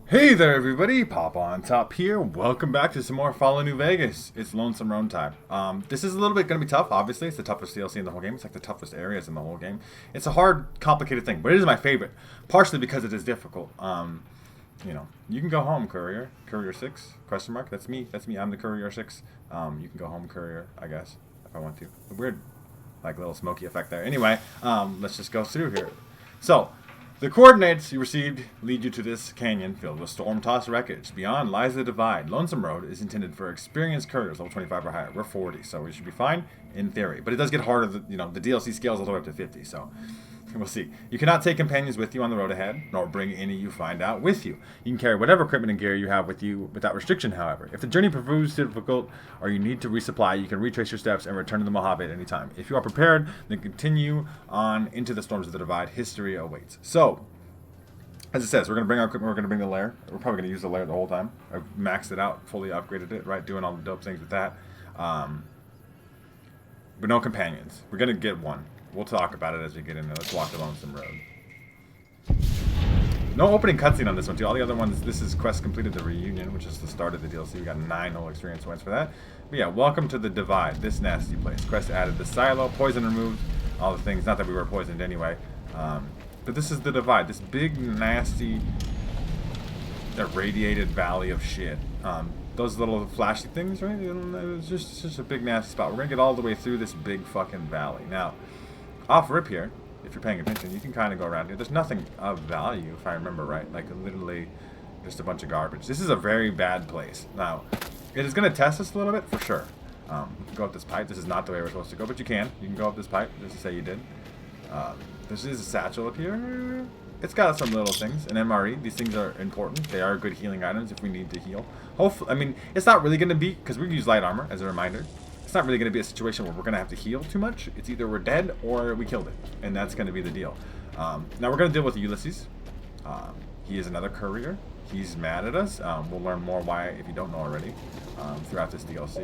Hey there everybody, Pop on Top here. Welcome back to some more Fallout New Vegas. It's Lonesome Road time. This is a little bit going to be tough, obviously. It's the toughest DLC in the whole game. It's like the toughest areas in the whole game. It's a hard, complicated thing, but it is my favorite. Partially because it is difficult. You can go home, Courier. Courier 6, question mark. That's me. That's me. I'm the Courier 6. You can go home, Courier, I guess, if I want to. A weird, like, little smoky effect there. Anyway, let's just go through here. So, the coordinates you received lead you to this canyon filled with storm-tossed wreckage. Beyond lies the divide. Lonesome Road is intended for experienced couriers level 25 or higher. We're 40, so we should be fine in theory. But it does get harder. The DLC scales all the way up to 50, so we'll see. You cannot take companions with you on the road ahead, nor bring any you find out with you. You can carry whatever equipment and gear you have with you without restriction, however. If the journey proves difficult or you need to resupply, you can retrace your steps and return to the Mojave at any time. If you are prepared, then continue on into the storms of the divide. History awaits. So, as it says, we're going to bring our equipment, we're going to bring the lair. We're probably going to use the lair the whole time. I've maxed it out, fully upgraded it, right? Doing all the dope things with that. But no companions. We're going to get one. We'll talk about it as we get in there. Let's walk the Lonesome Road. No opening cutscene on this one, too. All the other ones, this is quest completed, the reunion, which is the start of the DLC. We got 9 whole experience points for that. But yeah, welcome to the divide, this nasty place. Quest added the silo, poison removed, all the things. Not that we were poisoned anyway. But this is the divide, this big, nasty, irradiated valley of shit. Those little flashy things, right? It's just a big, nasty spot. We're going to get all the way through this big fucking valley. Now, off rip here, if you're paying attention, you can kind of go around here. There's nothing of value, if I remember right. Like, literally, just a bunch of garbage. This is a very bad place. Now, it is going to test us a little bit, for sure. You can go up this pipe. This is not the way we're supposed to go, but you can. You can go up this pipe, just to say you did. This is a satchel up here. It's got some little things. An MRE. These things are important. They are good healing items if we need to heal. Hopefully, I mean, it's not really going to be, because we use light armor, as a reminder. It's not really going to be a situation where we're going to have to heal too much. It's either we're dead or we killed it. And that's going to be the deal. Now we're going to deal with Ulyssess. He is another courier. He's mad at us. We'll learn more why, if you don't know already, throughout this DLC.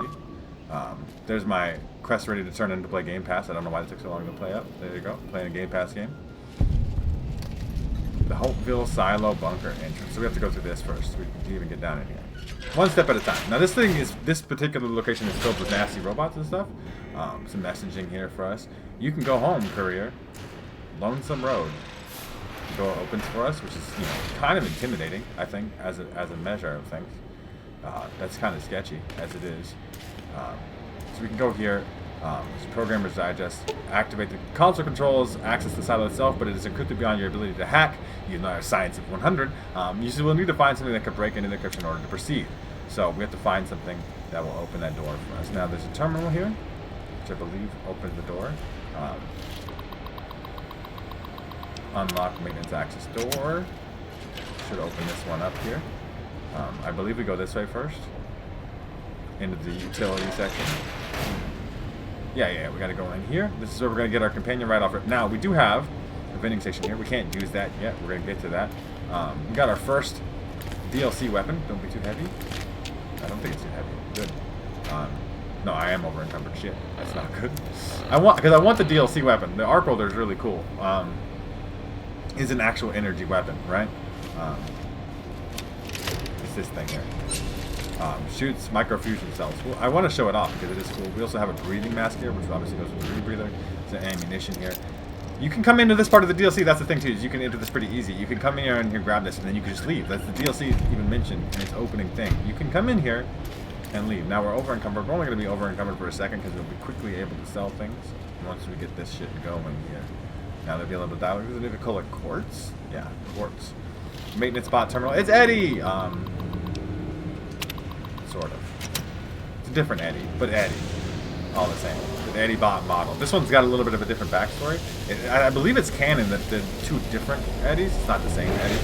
There's my quest ready to turn into play Game Pass. I don't know why it took so long to play up. There you go. Playing a Game Pass game. The Hopeville Silo Bunker entrance. So we have to go through this first to even get down in here. One step at a time. Now this particular location is filled with nasty robots and stuff. Some messaging here for us. You can go home, courier. Lonesome Road. The door opens for us, which is kind of intimidating, I think, as a measure of things. That's kind of sketchy as it is. So we can go here. Programmer's Digest. Activate the console controls, access the silo itself, but it is encrypted beyond your ability to hack. You know our science of 100. You will need to find something that could break into the encryption in order to proceed. So we have to find something that will open that door for us. Now there's a terminal here, which I believe opens the door. Unlock maintenance access door. Should open this one up here. I believe we go this way first. Into the utility section. Yeah, we gotta go in here. This is where we're gonna get our companion right off. Now, we do have a vending station here. We can't use that yet. We're gonna get to that. We got our first DLC weapon. Don't be too heavy. I don't think it's too heavy. Good. No, I am over encumbered. Shit, that's not good. Because I want the DLC weapon. The arc welder is really cool. Is an actual energy weapon, right? It's this thing here. Shoots microfusion cells. Well, I want to show it off because it is cool. We also have a breathing mask here, which obviously goes with the rebreather. There's an ammunition here. You can come into this part of the DLC. That's the thing too, is you can enter this pretty easy. You can come in here and here grab this, and then you can just leave. That's the DLC even mentioned in its opening thing. You can come in here and leave. Now we're over encumbered. We're only going to be over encumbered for a second because we'll be quickly able to sell things once we get this shit going here. Now there'll be a little bit of dialogue. Is it called quartz? Yeah, quartz. Maintenance bot terminal. It's Eddie. Sort of. It's a different Eddie, but Eddie. All the same. The Eddie bot model. This one's got a little bit of a different backstory. I believe it's canon that the two different Eddies. It's not the same Eddie,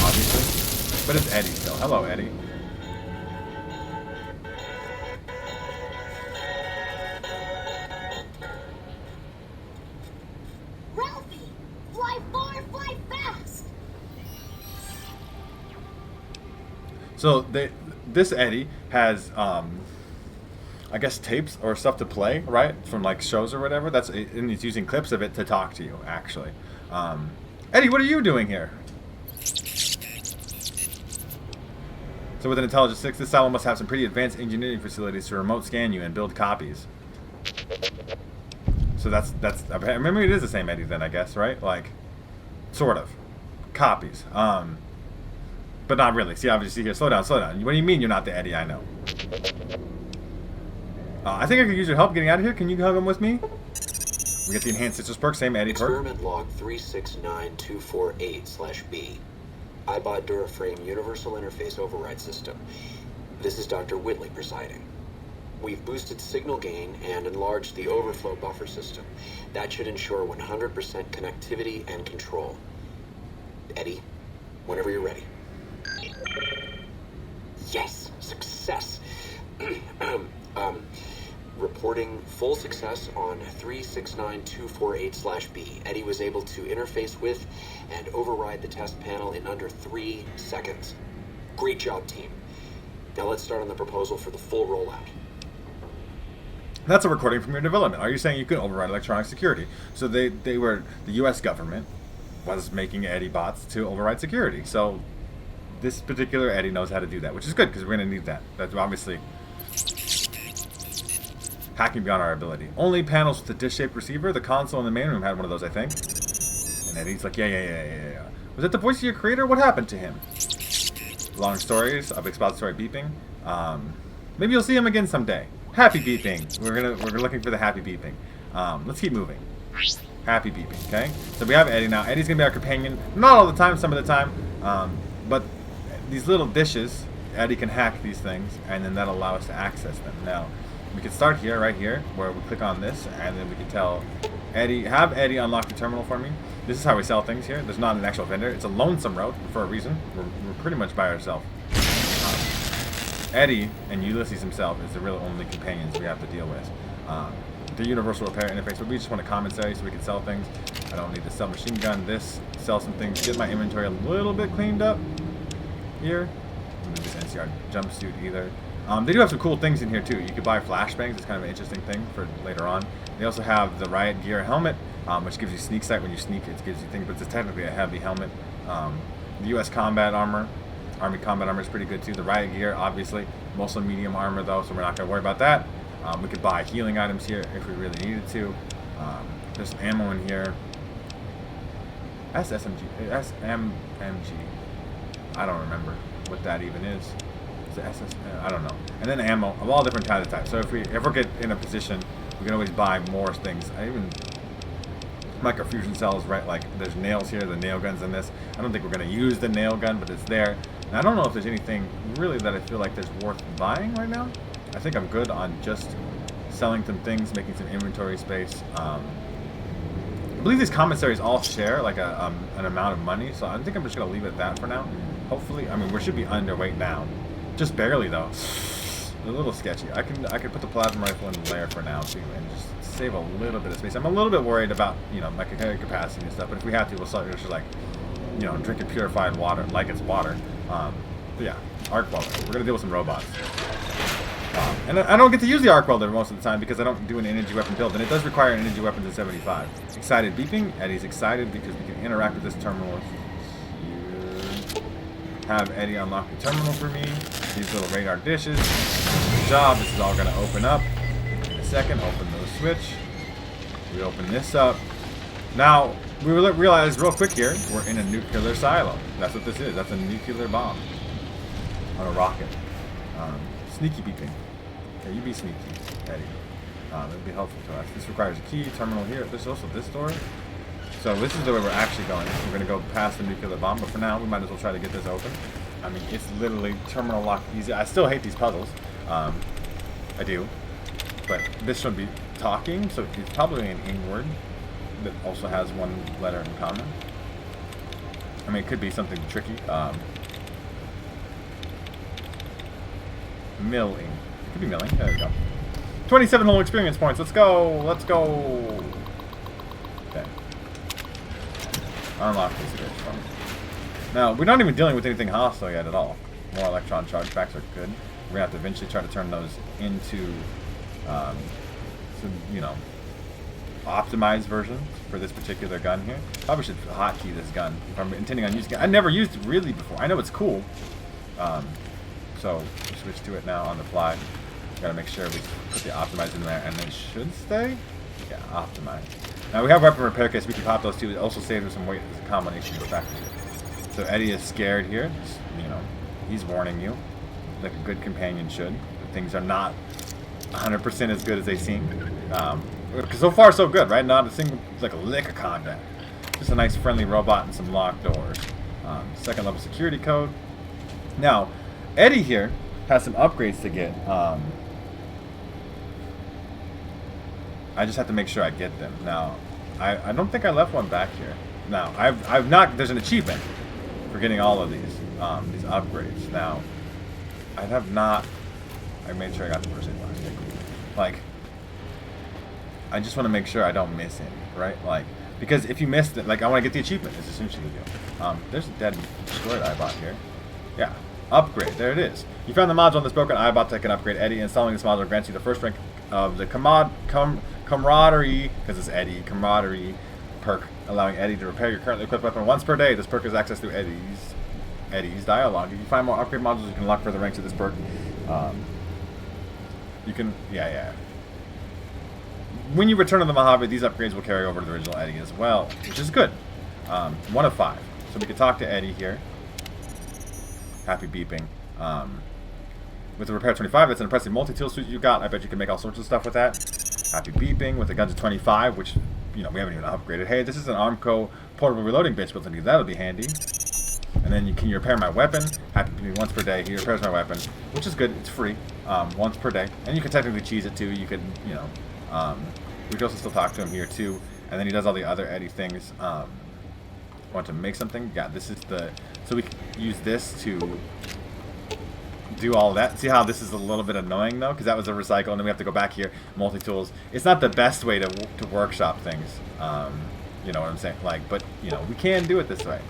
obviously. But it's Eddie still. Hello, Eddie. Ralphie! Fly far, fly fast! So this Eddie has, I guess, tapes or stuff to play, right, from like shows or whatever. And he's using clips of it to talk to you, actually. Eddie, what are you doing here? So with an intelligence 6, this silo must have some pretty advanced engineering facilities to remote scan you and build copies. So that's maybe it is the same Eddie then, I guess, right? Like, sort of. Copies. But not really. See, obviously here, slow down, slow down. What do you mean you're not the Eddie I know? I think I could use your help getting out of here. Can you hug him with me? We get the enhanced sisters perk, same Eddie perk. Experiment log 369248/B. iBot Duraframe Universal Interface Override System. This is Dr. Whitley presiding. We've boosted signal gain and enlarged the overflow buffer system. That should ensure 100% connectivity and control. Eddie, whenever you're ready. Yes, success. Reporting full success on 369248/B. Eddie was able to interface with and override the test panel in under 3 seconds. Great job, team. Now let's start on the proposal for the full rollout. That's a recording from your development. Are you saying you could override electronic security? So the U.S. government was making Eddie bots to override security. So this particular Eddie knows how to do that, which is good because we're going to need that. That's obviously hacking beyond our ability. Only panels with a dish-shaped receiver. The console in the main room had one of those, I think. And Eddie's like, yeah. Was that the voice of your creator? What happened to him? Long stories of expository beeping. Maybe you'll see him again someday. Happy beeping. We're looking for the happy beeping. Let's keep moving. Happy beeping. Okay. So we have Eddie now. Eddie's gonna be our companion. Not all the time. Some of the time. But these little dishes, Eddie can hack these things, and then that'll allow us to access them. Now, we can start here, right here, where we click on this, and then we can tell Eddie, have Eddie unlock the terminal for me. This is how we sell things here. There's not an actual vendor. It's a Lonesome Road for a reason. We're pretty much by ourselves. Eddie and Ulyssess himself is the real only companions we have to deal with. The universal repair interface, but we just want a commissary so we can sell things. I don't need to sell machine gun, this, sell some things, get my inventory a little bit cleaned up here. This NCR jumpsuit either. They do have some cool things in here too. You could buy flashbangs. It's kind of an interesting thing for later on. They also have the riot gear helmet, which gives you sneak sight when you sneak. It gives you things, but it's technically a heavy helmet. The U.S. combat armor, Army combat armor is pretty good too. The riot gear, obviously, mostly medium armor though, so we're not going to worry about that. We could buy healing items here if we really needed to. There's some ammo in here. SMG. I don't remember what that even is. I don't know. And then ammo of all different kinds of types. So if we ever get in a position, we can always buy more things. I even microfusion cells, right? Like there's nails here, the nail guns in this. I don't think we're going to use the nail gun, but it's there. And I don't know if there's anything really that I feel like there's worth buying right now. I think I'm good on just selling some things, making some inventory space. I believe these commissaries all share like an amount of money, so I think I'm just going to leave it at that for now. Hopefully, I mean, we should be underweight now. Just barely though. A little sketchy. I could put the plasma rifle in the lair for now too, and just save a little bit of space. I'm a little bit worried about my carry capacity and stuff, but if we have to, we'll start just like drinking purified water like it's water. But yeah, arc welder. We're gonna deal with some robots. And I don't get to use the arc welder most of the time because I don't do an energy weapon build, and it does require energy weapons in 75. Excited beeping. Eddie's excited because we can interact with this terminal. Have Eddie unlock the terminal for me. These little radar dishes. Good job. This is all going to open up in a second. Open the switch. We open this up. Now, we realize real quick here, we're in a nuclear silo. That's what this is. That's a nuclear bomb on a rocket. Sneaky beeping. Okay, you be sneaky, Eddie. That would be helpful to us. This requires a key. Terminal here. There's also this door. So this is the way we're actually going. We're going to go past the nuclear bomb, but for now, we might as well try to get this open. I mean, it's literally terminal lock easy. I still hate these puzzles. I do. But this should be talking, so it's probably an ing word that also has one letter in common. I mean, it could be something tricky. Milling. It could be milling. There we go. 27 whole experience points. Let's go. Let's go. Okay. Unlock this here. Now, we're not even dealing with anything hostile yet at all. More electron charge backs are good. We're going to have to eventually try to turn those into, optimized versions for this particular gun here. Probably should hotkey this gun if I'm intending on using it. I never used it really before. I know it's cool. So we switch to it now on the fly. Gotta make sure we put the optimize in there, and it should stay. Yeah, optimize. Now we have weapon repair kits. We can pop those too. It also saves us some weight as a combination of factors. So Eddie is scared here. You know, he's warning you, like a good companion should. Things are not 100% as good as they seem. So far, so good, right? Not a single, like a lick of combat. Just a nice friendly robot and some locked doors. Second level security code. Now, Eddie here has some upgrades to get. I just have to make sure I get them. Now, I don't think I left one back here. Now, I've not. There's an achievement for getting all of these upgrades. Now, I have not. I made sure I got the first aid box. Like, I just want to make sure I don't miss any, right? Like, because if you missed it, like, I want to get the achievement. It's essentially the deal. There's a dead destroyed iBot here. Yeah, upgrade. There it is. You found the module on this broken iBot that can upgrade Eddie. Installing this module grants you the first rank of the camaraderie, because it's Eddie, camaraderie perk, allowing Eddie to repair your currently equipped weapon once per day. This perk is access to Eddie's dialogue. If you find more upgrade modules, you can unlock further ranks of this perk. You can, yeah. When you return to the Mojave, these upgrades will carry over to the original Eddie as well, which is good. 1 of 5. So we can talk to Eddie here. Happy beeping. With the repair 25, that's an impressive multi-tool suit you got. I bet you can make all sorts of stuff with that. Happy beeping with the guns of 25, which, you know, we haven't even upgraded. Hey, this is an Armco portable reloading bench built into. That'll be handy. And then can you repair my weapon? Happy beeping once per day. He repairs my weapon, which is good. It's free. Once per day. And you can technically cheese it too. You could, you know, we can also still talk to him here too. And then he does all the other Eddie things. Want to make something? Yeah, this is the... So we can use this to do all that. See how this is a little bit annoying though? Because that was a recycle, and then we have to go back here. Multi-tools. It's not the best way to workshop things. You know what I'm saying? Like, but, you know, we can do it this way.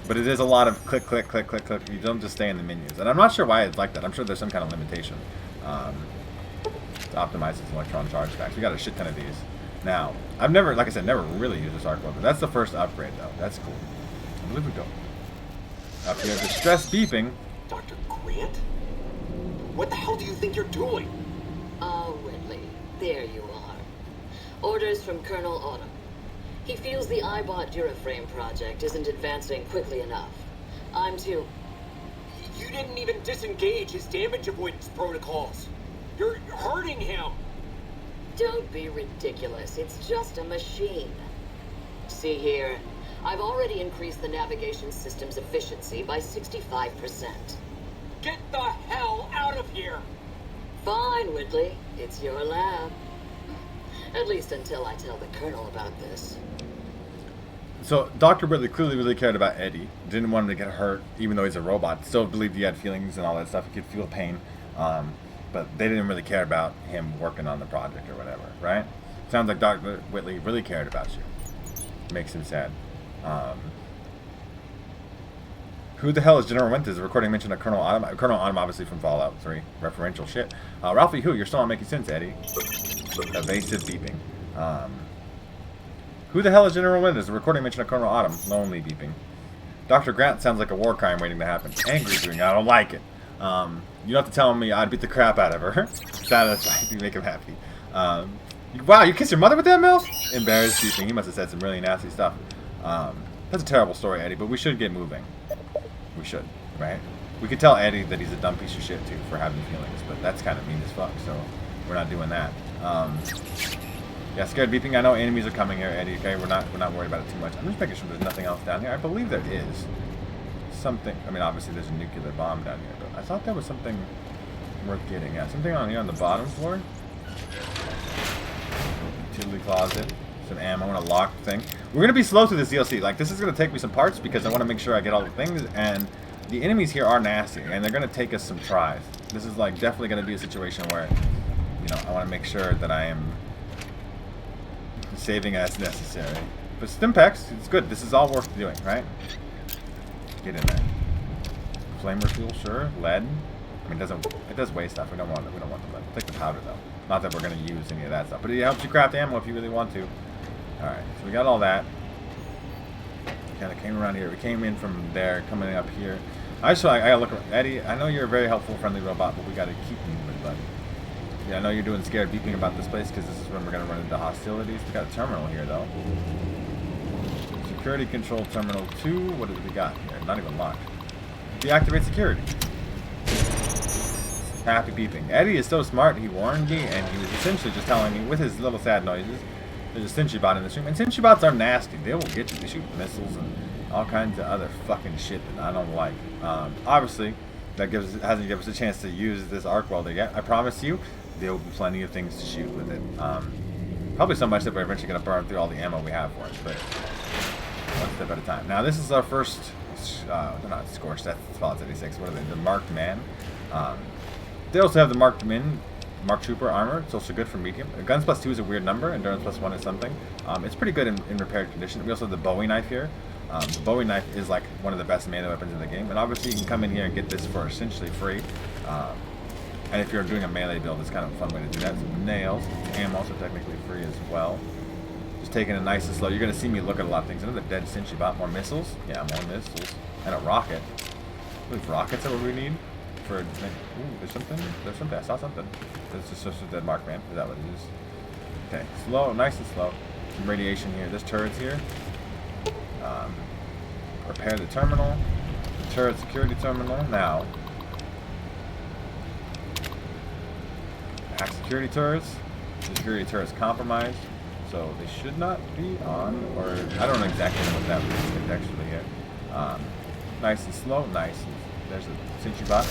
But it is a lot of click, click, click, click, click. You don't just stay in the menus. And I'm not sure why it's like that. I'm sure there's some kind of limitation. To optimize this electron charge packs. We got a shit ton of these. Now, I've never, like I said, never really used this arc weapon. That's the first upgrade, though. That's cool. I believe we go. Up here, distress beeping. Dr. Grant? What the hell do you think you're doing? Oh, Whitley, there you are. Orders from Colonel Autumn. He feels the iBot Duraframe project isn't advancing quickly enough. I'm too. You didn't even disengage his damage avoidance protocols. You're hurting him. Don't be ridiculous. It's just a machine. See here, I've already increased the navigation system's efficiency by 65%. Get the hell out of here! Fine, Whitley. It's your lab. At least until I tell the Colonel about this. So Dr. Whitley clearly really cared about Eddie. Didn't want him to get hurt, even though he's a robot. Still believed he had feelings and all that stuff. He could feel pain. But they didn't really care about him working on the project or whatever, right? Sounds like Dr. Whitley really cared about you. Makes him sad. Who the hell is General Winters? The recording mentioned a Colonel Autumn. Colonel Autumn, obviously from Fallout 3. Referential shit. Ralphie, who? You're still not making sense, Eddie. Evasive beeping. Who the hell is General Winters? The recording mentioned a Colonel Autumn. Lonely beeping. Dr. Grant sounds like a war crime waiting to happen. Angry doing. I don't like it. You don't have to tell me I'd beat the crap out of her. Satisfied. You make him happy. Wow, you kissed your mother with that milk? Embarrassed beeping. He must have said some really nasty stuff. That's a terrible story, Eddie, but we should get moving. We should, right? We could tell Eddie that he's a dumb piece of shit, too, for having feelings, but that's kind of mean as fuck, so we're not doing that. Yeah, scared beeping. I know enemies are coming here, Eddie, okay? We're not worried about it too much. I'm just making sure there's nothing else down here. I believe there is something. I mean, obviously there's a nuclear bomb down here, but I thought there was something worth getting. Yeah, something on here on the bottom floor. Utility closet. Some ammo and a locked thing. We're going to be slow through this DLC. Like, this is going to take me some parts because I want to make sure I get all the things, and the enemies here are nasty, and they're going to take us some tries. This is, like, definitely going to be a situation where, you know, I want to make sure that I am saving as necessary. But Stimpaks, it's good. This is all worth doing, right? Get in there. Flamer fuel, sure. Lead. I mean, it does weigh stuff. We don't want the lead. We'll take the powder, though. Not that we're going to use any of that stuff, but it helps you craft ammo if you really want to. Alright, so we got all that. Kind of came around here. We came in from there, coming up here. I gotta look. Eddie, I know you're a very helpful, friendly robot, but we gotta keep moving, buddy. Yeah, I know you're doing scared beeping about this place because this is when we're gonna run into hostilities. We got a terminal here, though. Security control terminal 2. What do we got here? Not even locked. Deactivate security. Happy beeping. Eddie is so smart. He warned me, and he was essentially just telling me with his little sad noises. There's a sentry bot in this room, and sentry bots are nasty. They will get you. They shoot missiles and all kinds of other fucking shit that I don't like. Obviously, that hasn't given us a chance to use this arc welder yet. I promise you, there will be plenty of things to shoot with it. Probably so much that we're eventually going to burn through all the ammo we have for it, but one step at a time. Now, this is our first, they're not scorched, that's Fallout 76. What are they? The Marked Man. They also have the Marked Trooper armor. It's also good for medium. Guns plus 2 is a weird number. Endurance plus 1 is something. It's pretty good in repaired condition. We also have the Bowie knife here. The Bowie knife is like one of the best melee weapons in the game. And obviously you can come in here and get this for essentially free. And if you're doing a melee build, it's kind of a fun way to do that. Some nails. Ammo also technically free as well. Just taking it nice and slow. You're going to see me look at a lot of things. Another dead sentry bot. More missiles. Yeah, more missiles. And a rocket. I believe rockets are what we need. For, ooh, there's something. I saw something. It's just a dead mark, man. Is that what it is? Okay, slow, nice and slow. Some radiation here. There's turrets here. Repair the terminal. The turret security terminal. Now, hack security turrets. The security turret's compromised, so they should not be on. Or I don't know exactly what that means actually here. Nice and slow. Nice. There's a sentry bot.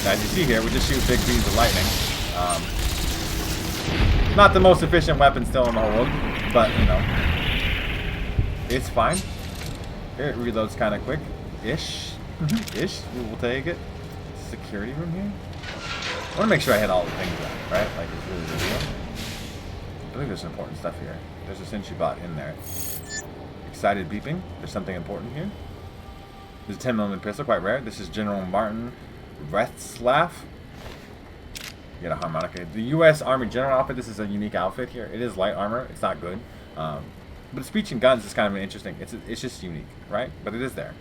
Now, as you see here, we just shoot big beams of lightning. Not the most efficient weapon still in the whole world, but, you know, it's fine. Here, it reloads kind of quick-ish. Ish. We'll take it. Security room here. I want to make sure I hit all the things right? Like, it's really the deal. I believe there's some important stuff here. There's a sentry bot in there. Excited beeping. There's something important here. There's a 10mm pistol, quite rare. This is General Martin Retzlaff. You get a harmonica. The U.S. Army General outfit. This is a unique outfit here. It is light armor. It's not good. But speech and guns is kind of an interesting. It's just unique, right? But it is there.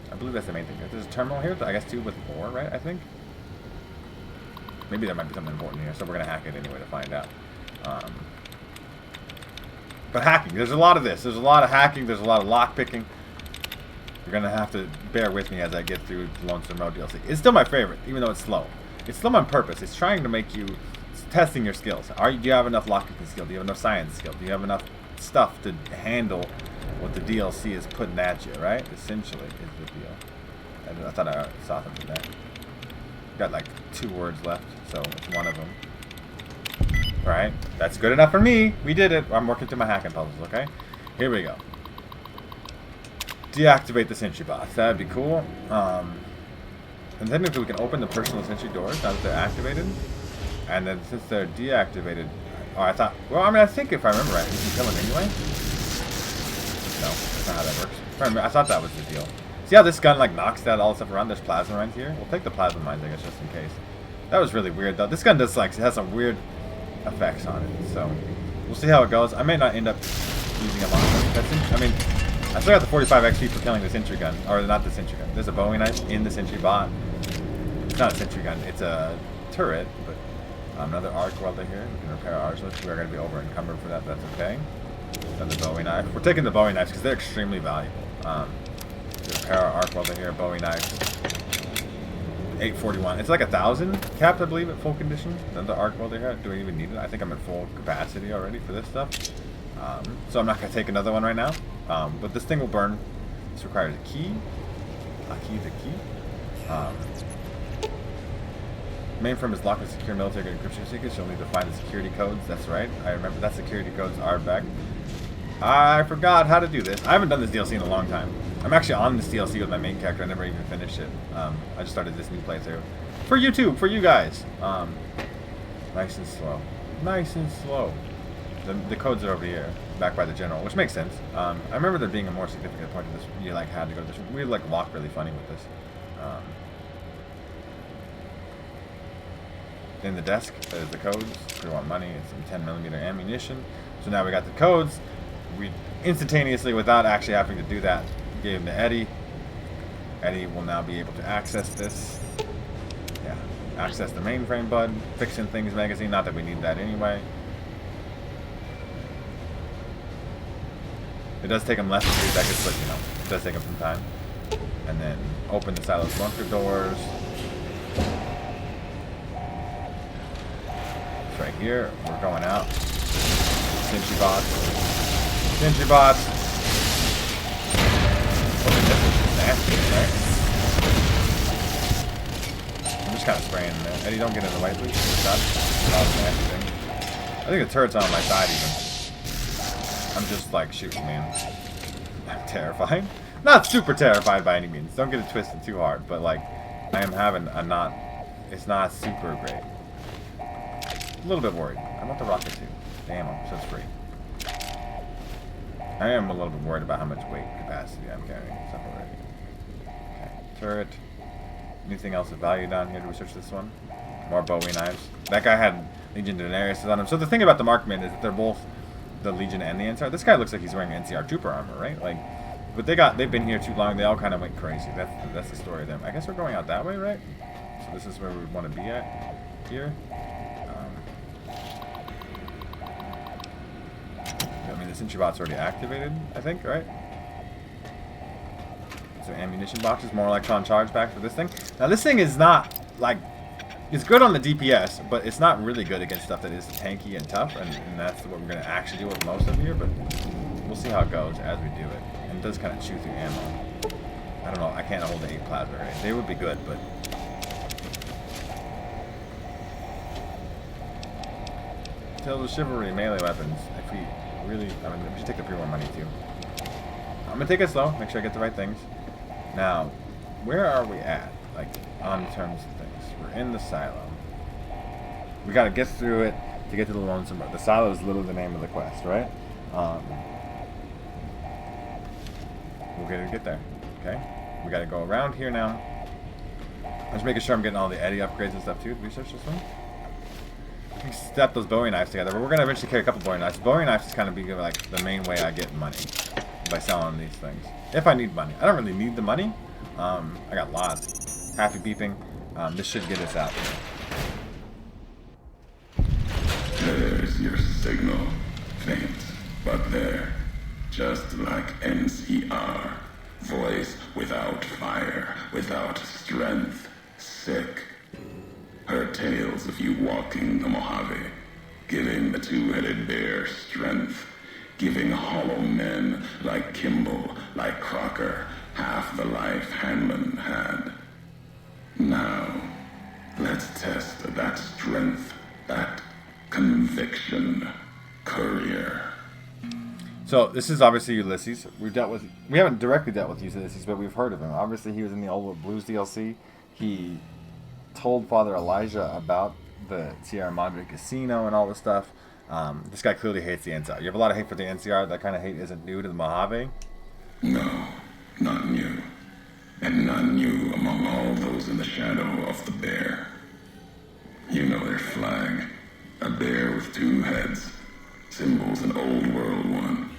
I believe that's the main thing. There's a terminal here, I guess, too, with more, right? I think. Maybe there might be something important here, so we're going to hack it anyway to find out. But hacking. There's a lot of this. There's a lot of hacking. There's a lot of lockpicking. You're going to have to bear with me as I get through the Lonesome Road DLC. It's still my favorite, even though it's slow. It's slow on purpose. It's trying to make you... It's testing your skills. Do you have enough lockpicking skill? Do you have enough science skill? Do you have enough stuff to handle what the DLC is putting at you, right? Essentially, is the deal. I thought I saw something there. Got like 2 words left, so it's one of them. Alright, that's good enough for me. We did it. I'm working through my hacking puzzles, okay? Here we go. Deactivate the sentry bots. That'd be cool. And technically we can open the personal sentry doors now that they're activated. And then since they're deactivated... Oh, I thought... Well, I mean, I think if I remember right, we can kill them anyway. No, that's not how that works. I thought that was the deal. See how this gun, like, knocks that all the stuff around? There's plasma mines here. We'll take the plasma mines, I guess, just in case. That was really weird, though. This gun does, like, it has some weird effects on it. So, we'll see how it goes. I may not end up using a lot of them. I mean... I still got the 45 XP for killing the sentry gun. Or not the sentry gun. There's a Bowie knife in the sentry bot. It's not a sentry gun. It's a turret. But another arc welder here. We can repair ours. We're going to be over encumbered for that. That's okay. Another Bowie knife. We're taking the Bowie knives because they're extremely valuable. Repair our arc welder here. Bowie knife. 841. It's like 1,000 capped, I believe, at full condition. Another arc welder here. Do we even need it? I think I'm at full capacity already for this stuff. So I'm not going to take another one right now. But this thing will burn. This requires a key. The key. Mainframe is locked with secure military encryption secrets. You'll need to find the security codes. That's right. I remember that security codes are back. I forgot how to do this. I haven't done this DLC in a long time. I'm actually on this DLC with my main character. I never even finished it. I just started this new playthrough. For YouTube, for you guys. Nice and slow. Nice and slow. The codes are over here, back by the general, which makes sense. I remember there being a more significant point to this. You like had to go to this. We like walk really funny with this. In the desk, there's the codes. We want money. It's some 10mm ammunition. So now we got the codes. We instantaneously, without actually having to do that, gave them to Eddie. Eddie will now be able to access this. Yeah, access the mainframe bud. Fixing things magazine. Not that we need that anyway. It does take him less than 3 seconds, but you know, it does take him some time. And then open the silo's bunker doors. It's right here. We're going out. Sentry bots. Sentry bots. Oh, this is nasty, right? I'm just kind of spraying in there. Eddie, don't get in the way, please. Stop. That's a nasty thing. I think the turret's on my side even. I'm just like shooting, man. I'm terrified. Not super terrified by any means. Don't get it twisted too hard, but like I am having a not. It's not super great. A little bit worried. I want the rocket too. Damn, so it's free. I am a little bit worried about how much weight capacity I'm carrying. Stuff already. Okay, turret. Anything else of value down here? Do we search this one? More Bowie knives. That guy had Legion Denarius on him. So the thing about the Markmen is that they're both the Legion and the NCR. This guy looks like he's wearing NCR trooper armor, right? Like, but they've been here too long. They all kind of went crazy. That's the story of them. I guess we're going out that way, right? So this is where we want to be at here. I mean, the sentry bot's already activated, I think, right? So ammunition boxes, more electron charge back for this thing. Now this thing is not like. It's good on the DPS, but it's not really good against stuff that is tanky and tough, and that's what we're going to actually do with most of here, but we'll see how it goes as we do it. And it does kind of chew through ammo. I don't know, I can't hold the 8 plasma rays. They would be good, but... Tales of Chivalry, melee weapons. If we really... I mean, we should take the pre-war money too. I'm going to take it slow, make sure I get the right things. Now, where are we at? Like, on terms of things. We're in the silo. We gotta get through it to get to the Lonesome Road. The silo is literally the name of the quest, right? We're gonna get there. Okay? We gotta go around here now. I'm just making sure I'm getting all the Eddie upgrades and stuff too. Did we search this one? We can step those Bowie knives together, but we're gonna eventually carry a couple Bowie knives. Bowie knives is kind of be like the main way I get money by selling these things. If I need money. I don't really need the money. I got lots. Happy beeping. This should get us out. There's your signal. Faint, but there. Just like NCR. Voice without fire, without strength. Sick. Heard tales of you walking the Mojave, giving the two-headed bear strength, giving hollow men like Kimball, like Crocker, half the life Hanlon had. Now, let's test that strength, that conviction, courier. So this is obviously Ulyssess. We haven't directly dealt with Ulyssess, but we've heard of him. Obviously, he was in the Old Blues DLC. He told Father Elijah about the Sierra Madre Casino and all this stuff. This guy clearly hates the NCR. You have a lot of hate for the NCR. That kind of hate isn't new to the Mojave. No, not new. And none new among all those in the shadow of the bear. You know their flag. A bear with 2 heads. Symbols an old world one.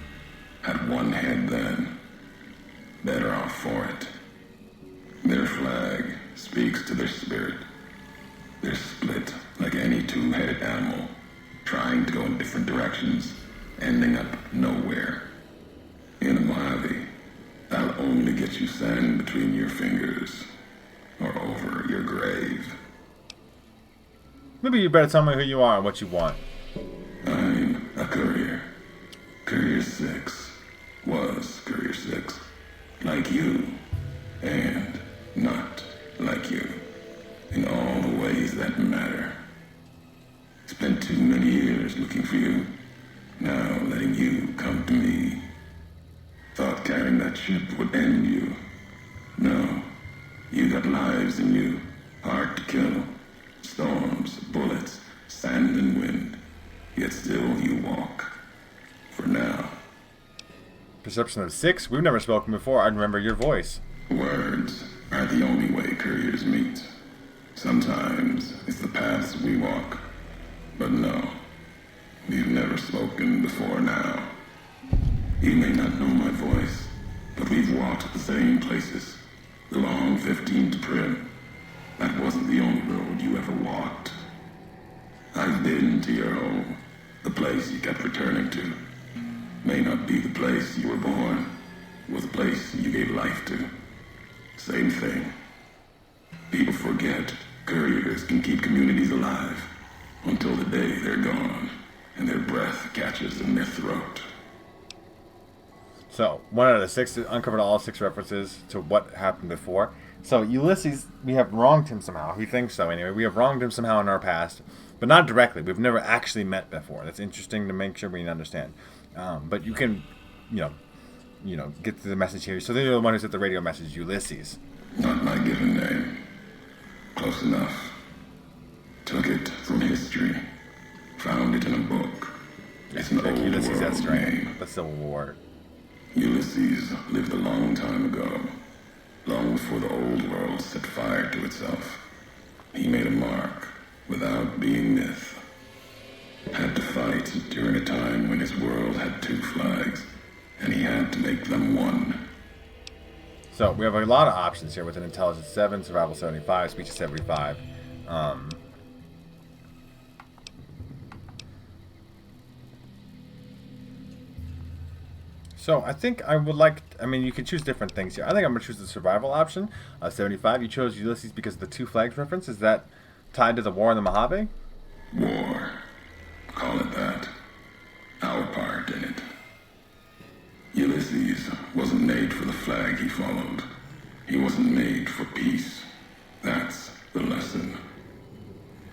Had 1 head then. Better off for it. Their flag speaks to their spirit. They're split like any 2-headed animal. Trying to go in different directions. Ending up nowhere. In a Mojave. That'll only get you sand between your fingers, or over your grave. Maybe you better tell me who you are and what you want. I'm a courier. Courier 6 was Courier 6. Like you, and not like you. In all the ways that matter. Spent too many years looking for you. Now letting you come to me. Thought carrying that ship would end you. No. You got lives in you. Hard to kill. Storms, bullets, sand and wind. Yet still you walk. For now. Perception of 6? We've never spoken before. I remember your voice. Words are the only way couriers meet. Sometimes it's the paths we walk. But no. We've never spoken before now. You may not know my voice, but we've walked the same places. The long 15th trim. That wasn't the only road you ever walked. I've been to your home, the place you kept returning to. May not be the place you were born, was the place you gave life to. Same thing. People forget couriers can keep communities alive until the day they're gone and their breath catches in their throat. So, one out of the 6 uncovered all 6 references to what happened before. So, Ulysses, we have wronged him somehow. He thinks so anyway. We have wronged him somehow in our past, but not directly. We've never actually met before. That's interesting to make sure we understand. But you can, get to the message here. So, they're the one who sent the radio message, Ulysses. Not my given name. Close enough. Took it from history. Found it in a book. It's an old Ulysses world name. the Civil War. Ulysses lived a long time ago, long before the old world set fire to itself. He made a mark without being myth. Had to fight during a time when his world had 2 flags, and he had to make them one. So we have a lot of options here with an intelligence 7, survival 75, speech 75. So I think I would like, you can choose different things here. I think I'm going to choose the survival option, 75. You chose Ulysses because of the 2 flags reference. Is that tied to the war in the Mojave? War. Call it that. Our part in it. Ulysses wasn't made for the flag he followed. He wasn't made for peace. That's the lesson.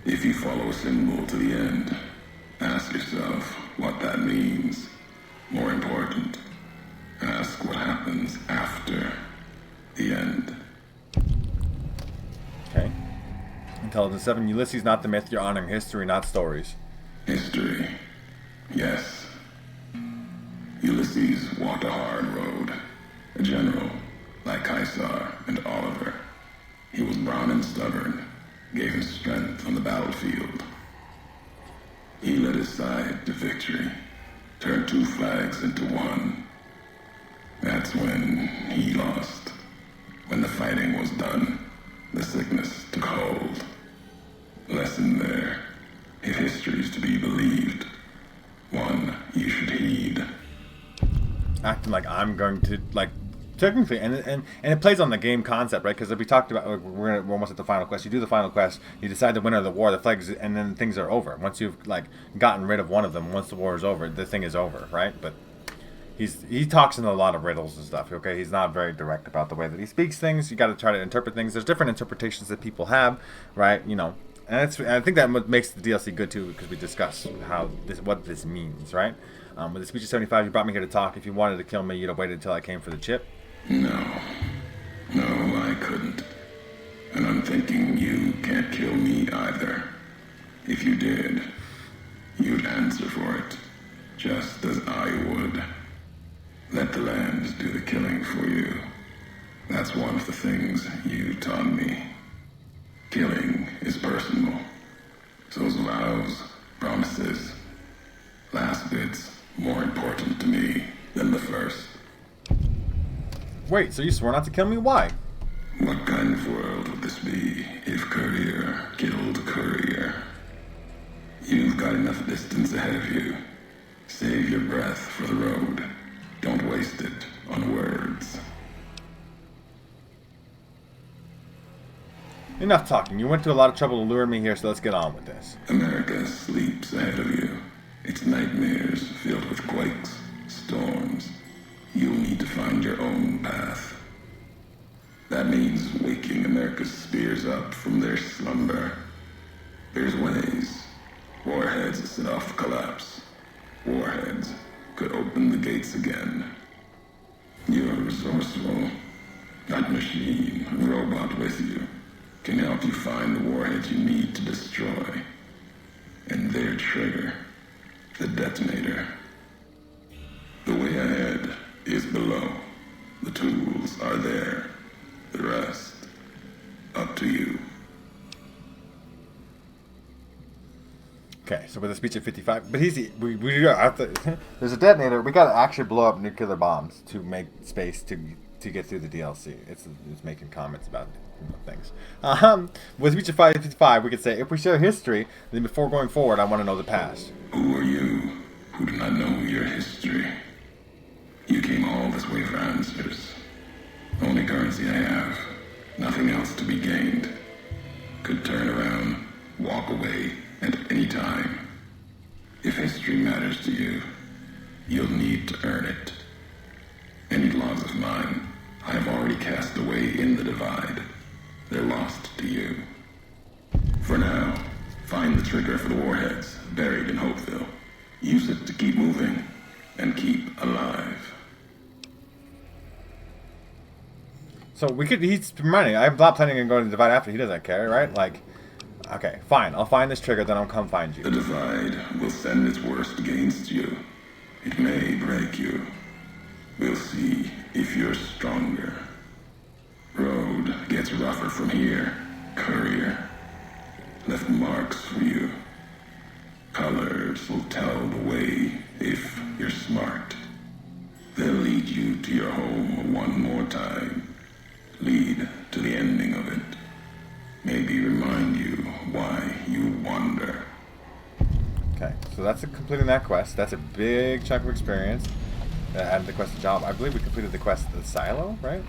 If you follow a symbol to the end, ask yourself what that means. More important, ask what happens after the end. Okay. Intelligence 7, Ulysses, not the myth. You're honoring history, not stories. History. Yes. Ulysses walked a hard road. A general, like Caesar and Oliver. He was brawn and stubborn, gave him strength on the battlefield. He led his side to victory, turned 2 flags into one. That's when he lost. When the fighting was done, the sickness took hold. Lesson there. If history's to be believed, one you should heed. Acting like I'm going to, technically, and it plays on the game concept, right? Because we talked about, we're almost at the final quest. You do the final quest, you decide the winner of the war, the flags, and then things are over. Once you've gotten rid of one of them, once the war is over, the thing is over, right? But he talks in a lot of riddles and stuff. Okay, he's not very direct about the way that he speaks things. You got to try to interpret things. There's different interpretations that people have, right? And I think that makes the DLC good too, because we discuss what this means, right? With the speech of 75, you brought me here to talk. If you wanted to kill me, you'd have waited until I came for the chip. No, I couldn't. And I'm thinking you can't kill me either. If you did, you'd answer for it, just as I would. Let the land do the killing for you. That's one of the things you taught me. Killing is personal. So's vows, promises. Last bit's more important to me than the first. Wait, so you swore not to kill me? Why? What kind of world would this be if courier killed courier? You've got enough distance ahead of you. Save your breath for the road. Don't waste it on words. Enough talking. You went to a lot of trouble to lure me here, so let's get on with this. America sleeps ahead of you. Its nightmares filled with quakes, storms. You'll need to find your own path. That means waking America's spears up from their slumber. There's ways. Warheads set off collapse. Warheads could open the gates again. You're resourceful. That machine, robot with you, can help you find the warheads you need to destroy. And their trigger, the detonator. The way ahead is below. The tools are there. The rest, up to you. Okay, so with a speech at 55, but we have to, there's a detonator. We got to actually blow up nuclear bombs to make space to to get through the DLC. It's making comments about things. With Reach of 555, we could say, if we share history, then before going forward, I want to know the past. Who are you who do not know your history? You came all this way for answers. Only currency I have, nothing else to be gained. Could turn around, walk away at any time. If history matters to you, you'll need to earn it. Any laws of mine, I have already cast away in the divide. They're lost to you. For now, find the trigger for the warheads buried in Hopeville. Use it to keep moving and keep alive. So he's reminding, I'm not planning on going to the divide after, he doesn't care, right? Like, okay, fine, I'll find this trigger, then I'll come find you. The divide will send its worst against you. It may break you. We'll see if you're stronger. Road gets rougher from here. Courier left marks for you. Colors will tell the way if you're smart. They'll lead you to your home one more time. Lead to the ending of it. Maybe remind you why you wander. Okay, so that's completing that quest. That's a big chunk of experience. Added the quest to job. I believe we completed the quest to the silo, right?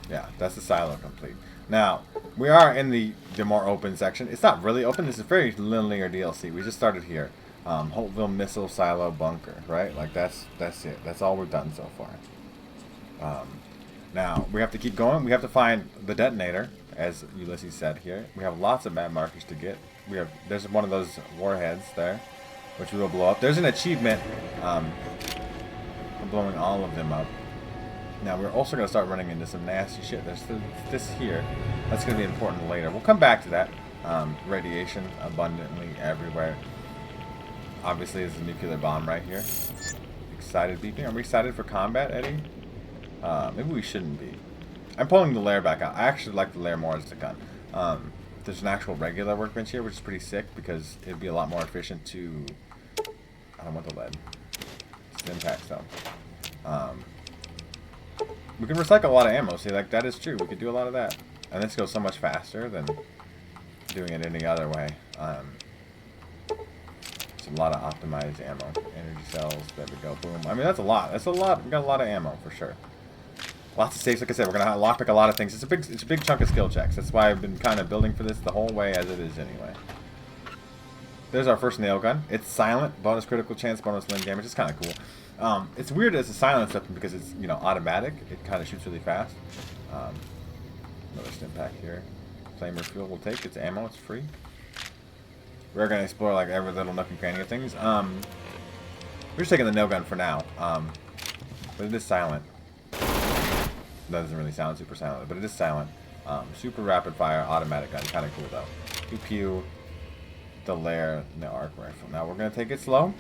Yeah, that's the silo complete. Now, we are in the more open section. It's not really open. This is very linear DLC. We just started here. Hopeville Missile Silo Bunker, right? Like, that's it. That's all we've done so far. Now, we have to keep going. We have to find the detonator, as Ulysses said here. We have lots of map markers to get. There's one of those warheads there, which we will blow up. There's an achievement for blowing all of them up. Now, we're also going to start running into some nasty shit. There's this here. That's going to be important later. We'll come back to that. Radiation abundantly everywhere. Obviously, there's a nuclear bomb right here. Excited beeping. Are we excited for combat, Eddie? Maybe we shouldn't be. I'm pulling the lair back out. I actually like the lair more as a gun. There's an actual regular workbench here, which is pretty sick because it'd be a lot more efficient to... I don't want the lead. It's an impact though. We can recycle a lot of ammo. See, like, that is true. We could do a lot of that. And this goes so much faster than doing it any other way. It's a lot of optimized ammo. Energy cells. There we go. Boom. I mean, that's a lot. That's a lot. We got a lot of ammo for sure. Lots of saves. Like I said, we're gonna lockpick a lot of things. It's a big chunk of skill checks. That's why I've been kind of building for this the whole way as it is anyway. There's our first nail gun. It's silent. Bonus critical chance. Bonus limb damage. It's kind of cool. It's weird as a silence weapon because it's, you know, automatic. It kind of shoots really fast. Another stim pack here. Flamer fuel we'll take. It's ammo. It's free. We're going to explore like every little nook and cranny of things. We're just taking the nail gun for now. But it is silent. That doesn't really sound super silent, but it is silent. Super rapid fire automatic gun. Kind of cool though. Pew pew. The lair and the arc rifle. Now we're going to take it slow.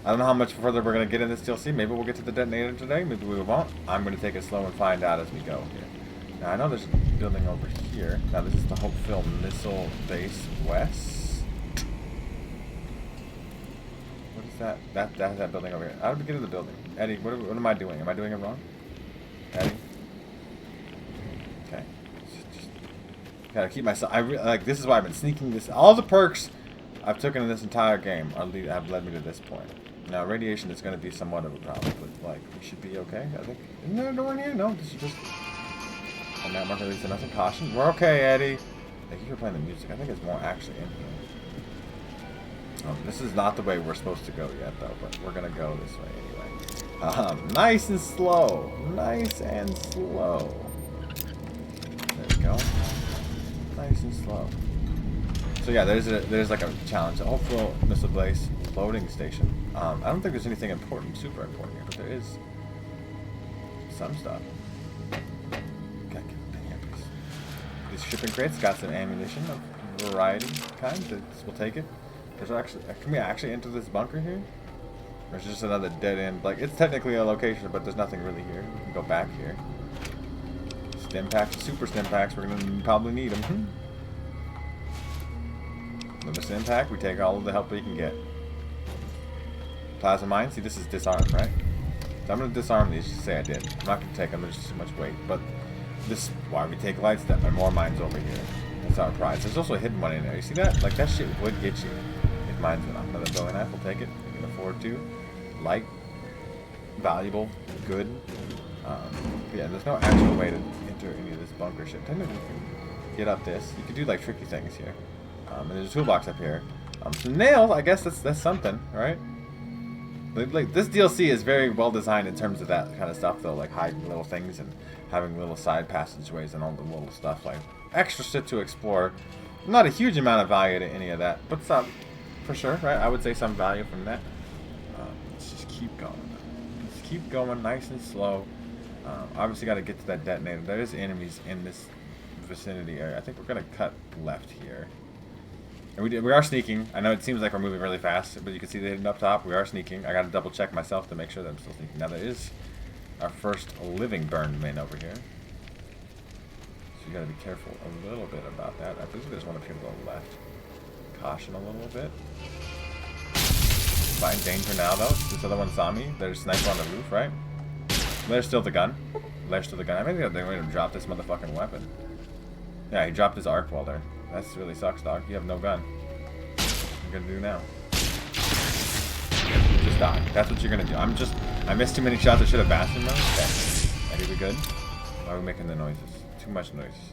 I don't know how much further we're going to get in this DLC. Maybe we'll get to the detonator today. Maybe we won't. I'm going to take it slow and find out as we go here. Now I know there's a building over here. Now this is the Hopeville Missile Base West. What is that? That's that building over here. How did we get to the building? Eddie, what am I doing? Am I doing it wrong? Eddie? Okay. Just gotta keep myself... like, this is why I've been sneaking this... All the perks I've taken in this entire game have led me to this point. Now, radiation is going to be somewhat of a problem, but, like, we should be okay, I think. Isn't there a door in here? No, this is just... A map marker leads to nothing. Caution. We're okay, Eddie. Thank you for playing the music. I think there's more actually in here. This is not the way we're supposed to go yet, though, but we're going to go this way anyway. Nice and slow. Nice and slow. There we go. Nice and slow. So yeah, there's like a challenge. Hopeful Missile Base loading station. I don't think there's anything important, super important here, but there is some stuff. Gotta get the here, please. These shipping crates got some ammunition of variety kinds. We'll take it. There's actually, can we actually enter this bunker here? Or is it just another dead end? Like, it's technically a location, but there's nothing really here. We can go back here. Stim packs, super stim packs. We're gonna probably need them. Another stim pack. We take all of the help we can get. Plasma mine. See, this is disarmed, right? So I'm going to disarm these, just say I did. I'm not going to take them, there's just too much weight. But this is why we take light step, and more mines over here. That's our prize. There's also a hidden one in there. You see that? Like, that shit would get you if mines went off. Another bow and knife, we'll take it. We can afford to. Light. Valuable. Good. Yeah, there's no actual way to enter any of this bunker shit. Technically, you can get up this. You could do, like, tricky things here. And there's a toolbox up here. Some nails, I guess that's something, right? Like, this DLC is very well designed in terms of that kind of stuff, though, like hiding little things and having little side passageways and all the little stuff, like extra shit to explore. Not a huge amount of value to any of that, but some, for sure, right? I would say some value from that. Let's just keep going. Let's keep going nice and slow. Obviously, got to get to that detonator. There is enemies in this vicinity area. I think we're gonna cut left here. And we are sneaking. I know it seems like we're moving really fast, but you can see they hidden up top. We are sneaking. I got to double check myself to make sure that I'm still sneaking. Now there is our first living burned min over here. So you got to be careful a little bit about that. I believe there's one up here to the left. Caution a little bit. Fine danger now though. This other one saw me. There's a sniper on the roof, right? There's still the gun. There's still the gun. I think they're going to drop this motherfucking weapon. Yeah, he dropped his arc welder. That really sucks, dog. You have no gun. What are you gonna do now? Just die. That's what you're gonna do. I missed too many shots. I should have bashed him though. Okay. Are we good? Why are we making the noises? Too much noise.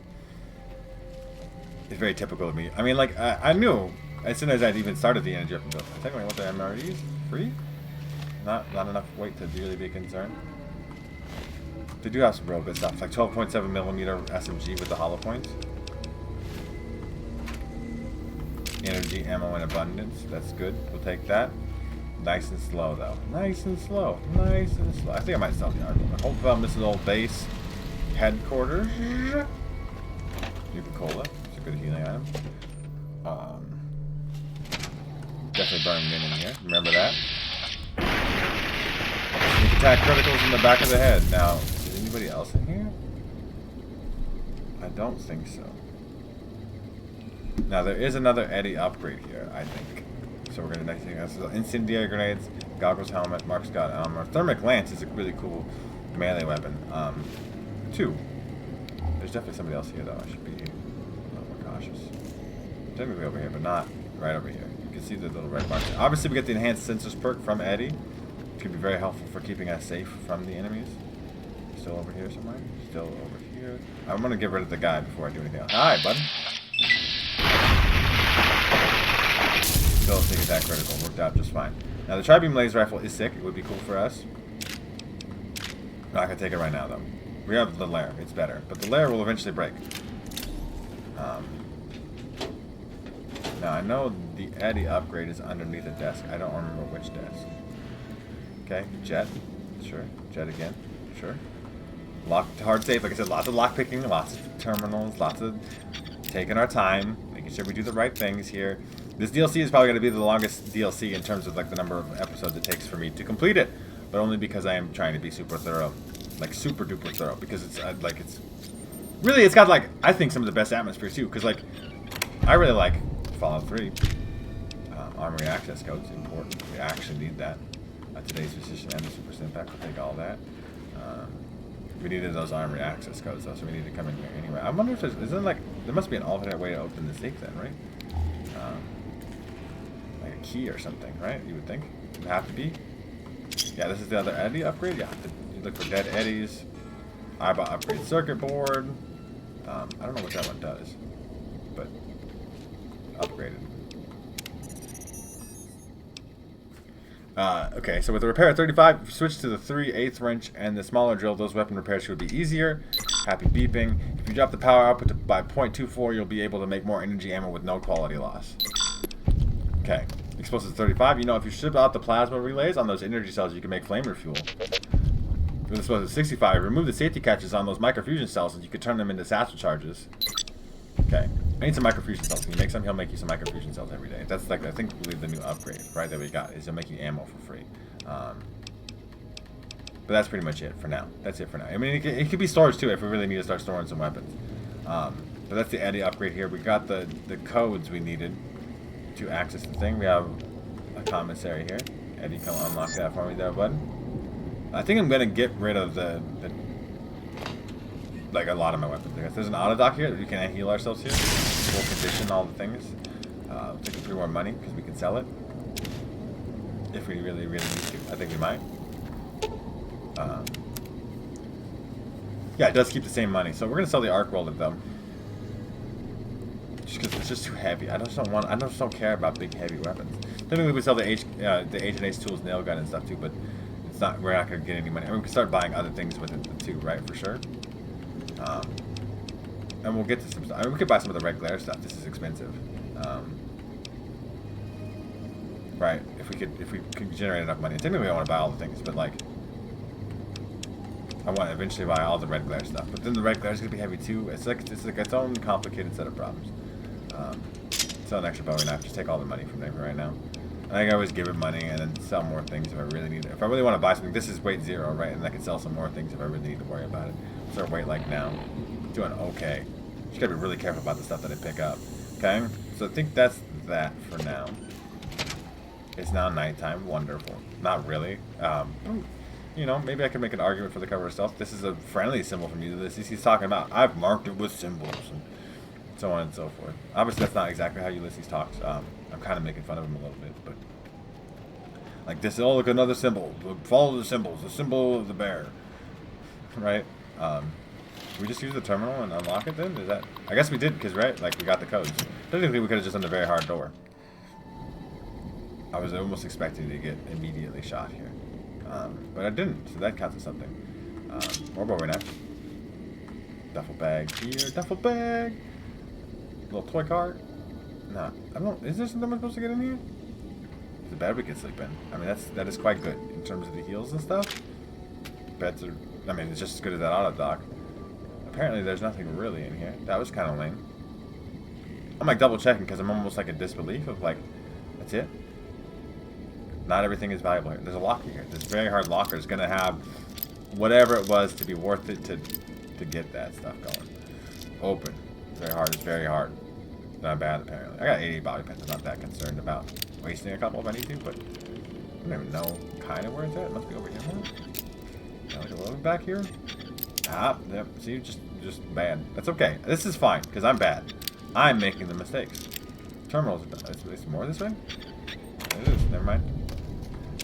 It's very typical of me. I mean, like, I knew as soon as I'd even started the energy up and build. I technically want the MREs free. Not enough weight to really be concerned. They do have some real good stuff, like 12.7mm SMG with the hollow points. Energy, ammo in abundance. That's good. We'll take that. Nice and slow, though. Nice and slow. Nice and slow. I think I might sell the arc. I hope this is old base headquarters. Nuka-Cola. It's a good healing item. Definitely burn min in here. Remember that. Sneak attack criticals in the back of the head. Now, is anybody else in here? I don't think so. Now there is another Eddie upgrade here, I think. So we're gonna next thing. That's incendiary grenades, goggles, helmet, Mark's got armor. Thermic lance is a really cool melee weapon. 2. There's definitely somebody else here though. I should be a little more cautious. Technically over here, but not right over here. You can see the little red mark. Obviously we get the enhanced sensors perk from Eddie, which can be very helpful for keeping us safe from the enemies. Still over here somewhere. Still over here. I'm gonna get rid of the guy before I do anything else. Hi, bud. Still take attack critical. Worked out just fine. Now the tri-beam laser rifle is sick. It would be cool for us. I'm not gonna take it right now though. We have the lair. It's better, but the lair will eventually break. Now I know the Eddie upgrade is underneath a desk. I don't remember which desk. Okay, jet. Sure. Jet again. Sure. Locked hard safe. Like I said, lots of lock picking, lots of terminals, lots of taking our time, making sure we do the right things here. This DLC is probably going to be the longest DLC in terms of like the number of episodes it takes for me to complete it, but only because I am trying to be super thorough, like super duper thorough. Because it's like it's got like I think some of the best atmosphere too. Because like I really like Fallout 3. Armory access codes important. We actually need that. Today's position and the super impact will take all that. We needed those armory access codes though, so we need to come in here anyway. I wonder if there's there must be an alternate way to open the safe then, right? Like a key or something, right? You would think it would have to be. Yeah, this is the other Eddie upgrade. Yeah, you look for dead Eddies. IBOT upgrade circuit board. I don't know what that one does, but upgraded. Okay, so with the repair at 35, if you switch to the 3/8 wrench and the smaller drill, those weapon repairs should be easier. Happy beeping. If you drop the power output by 0.24, you'll be able to make more energy ammo with no quality loss. Okay, explosives 35. You know, if you ship out the plasma relays on those energy cells, you can make flamer fuel. With explosives 65, remove the safety catches on those microfusion cells, and you can turn them into satchel charges. Okay, I need some microfusion cells. Can you make some? He'll make you some microfusion cells every day. That's like I think the new upgrade, right? That we got is he'll make you ammo for free. But that's pretty much it for now. That's it for now. I mean, it could be storage too if we really need to start storing some weapons. But that's the Eddie upgrade here. We got the codes we needed to access the thing. We have a commissary here. Eddie, come unlock that for me there, bud. I think I'm gonna get rid of the like a lot of my weapons. I guess there's an auto dock here that we can heal ourselves here. Full condition, all the things. Take a few more money because we can sell it if we really need to. I think we might. Yeah, it does keep the same money, so we're gonna sell the arc welder though. Just because it's just too heavy. I just don't care about big heavy weapons. Typically we sell the Agent Ace tools, nail gun and stuff too, but it's not. We're not gonna get any money. I mean, we can start buying other things with it too, right? For sure. And we'll get to some stuff. I mean, we could buy some of the red glare stuff. This is expensive. Right? If we could generate enough money. Technically, I want to buy all the things, but like, I want to eventually buy all the red glare stuff. But then the red glare is gonna be heavy too. It's like its own complicated set of problems. Sell an extra bowie knife. Just take all the money from there right now. I think I always give it money and then sell more things if I really need it. If I really want to buy something, this is weight 0, right? And I can sell some more things if I really need to worry about it. What's our weight like now? Doing okay. Just gotta be really careful about the stuff that I pick up. Okay? So I think that's that for now. It's now nighttime. Wonderful. Not really. You know, maybe I can make an argument for the cover itself. This is a friendly symbol from Ulyssess. He's talking about, I've marked it with symbols, and so on and so forth. Obviously, that's not exactly how Ulyssess talks. I'm kind of making fun of him a little bit, but like this, oh look, another symbol. Follow the symbols. The symbol of the bear, right? We just use the terminal and unlock it. Then is that? I guess we did because right, like we got the codes. Technically, we could have just done the very hard door. I was almost expecting to get immediately shot here, but I didn't. So that counts as something. More bowie knife. Duffel bag here. Duffel bag. Little toy cart. Nah, I don't. Is there something I'm supposed to get in here? The bed we can sleep in. I mean, that is quite good in terms of the heals and stuff. Beds are. I mean, it's just as good as that auto dock. Apparently, there's nothing really in here. That was kind of lame. I'm like double checking because I'm almost like in disbelief of like, that's it. Not everything is valuable here. There's a locker here. This very hard locker is gonna have whatever it was to be worth it to get that stuff going. Open. Very hard. It's very hard. Not bad, apparently. I got 80 bobby pins. I'm not that concerned about wasting a couple if I need to, but I don't even know kind of where it's at. It must be over here. Like a little bit back here. Ah, yep. See, just bad. That's okay. This is fine because I'm bad. I'm making the mistakes. Terminals are done. Is more this way? It is. Never mind.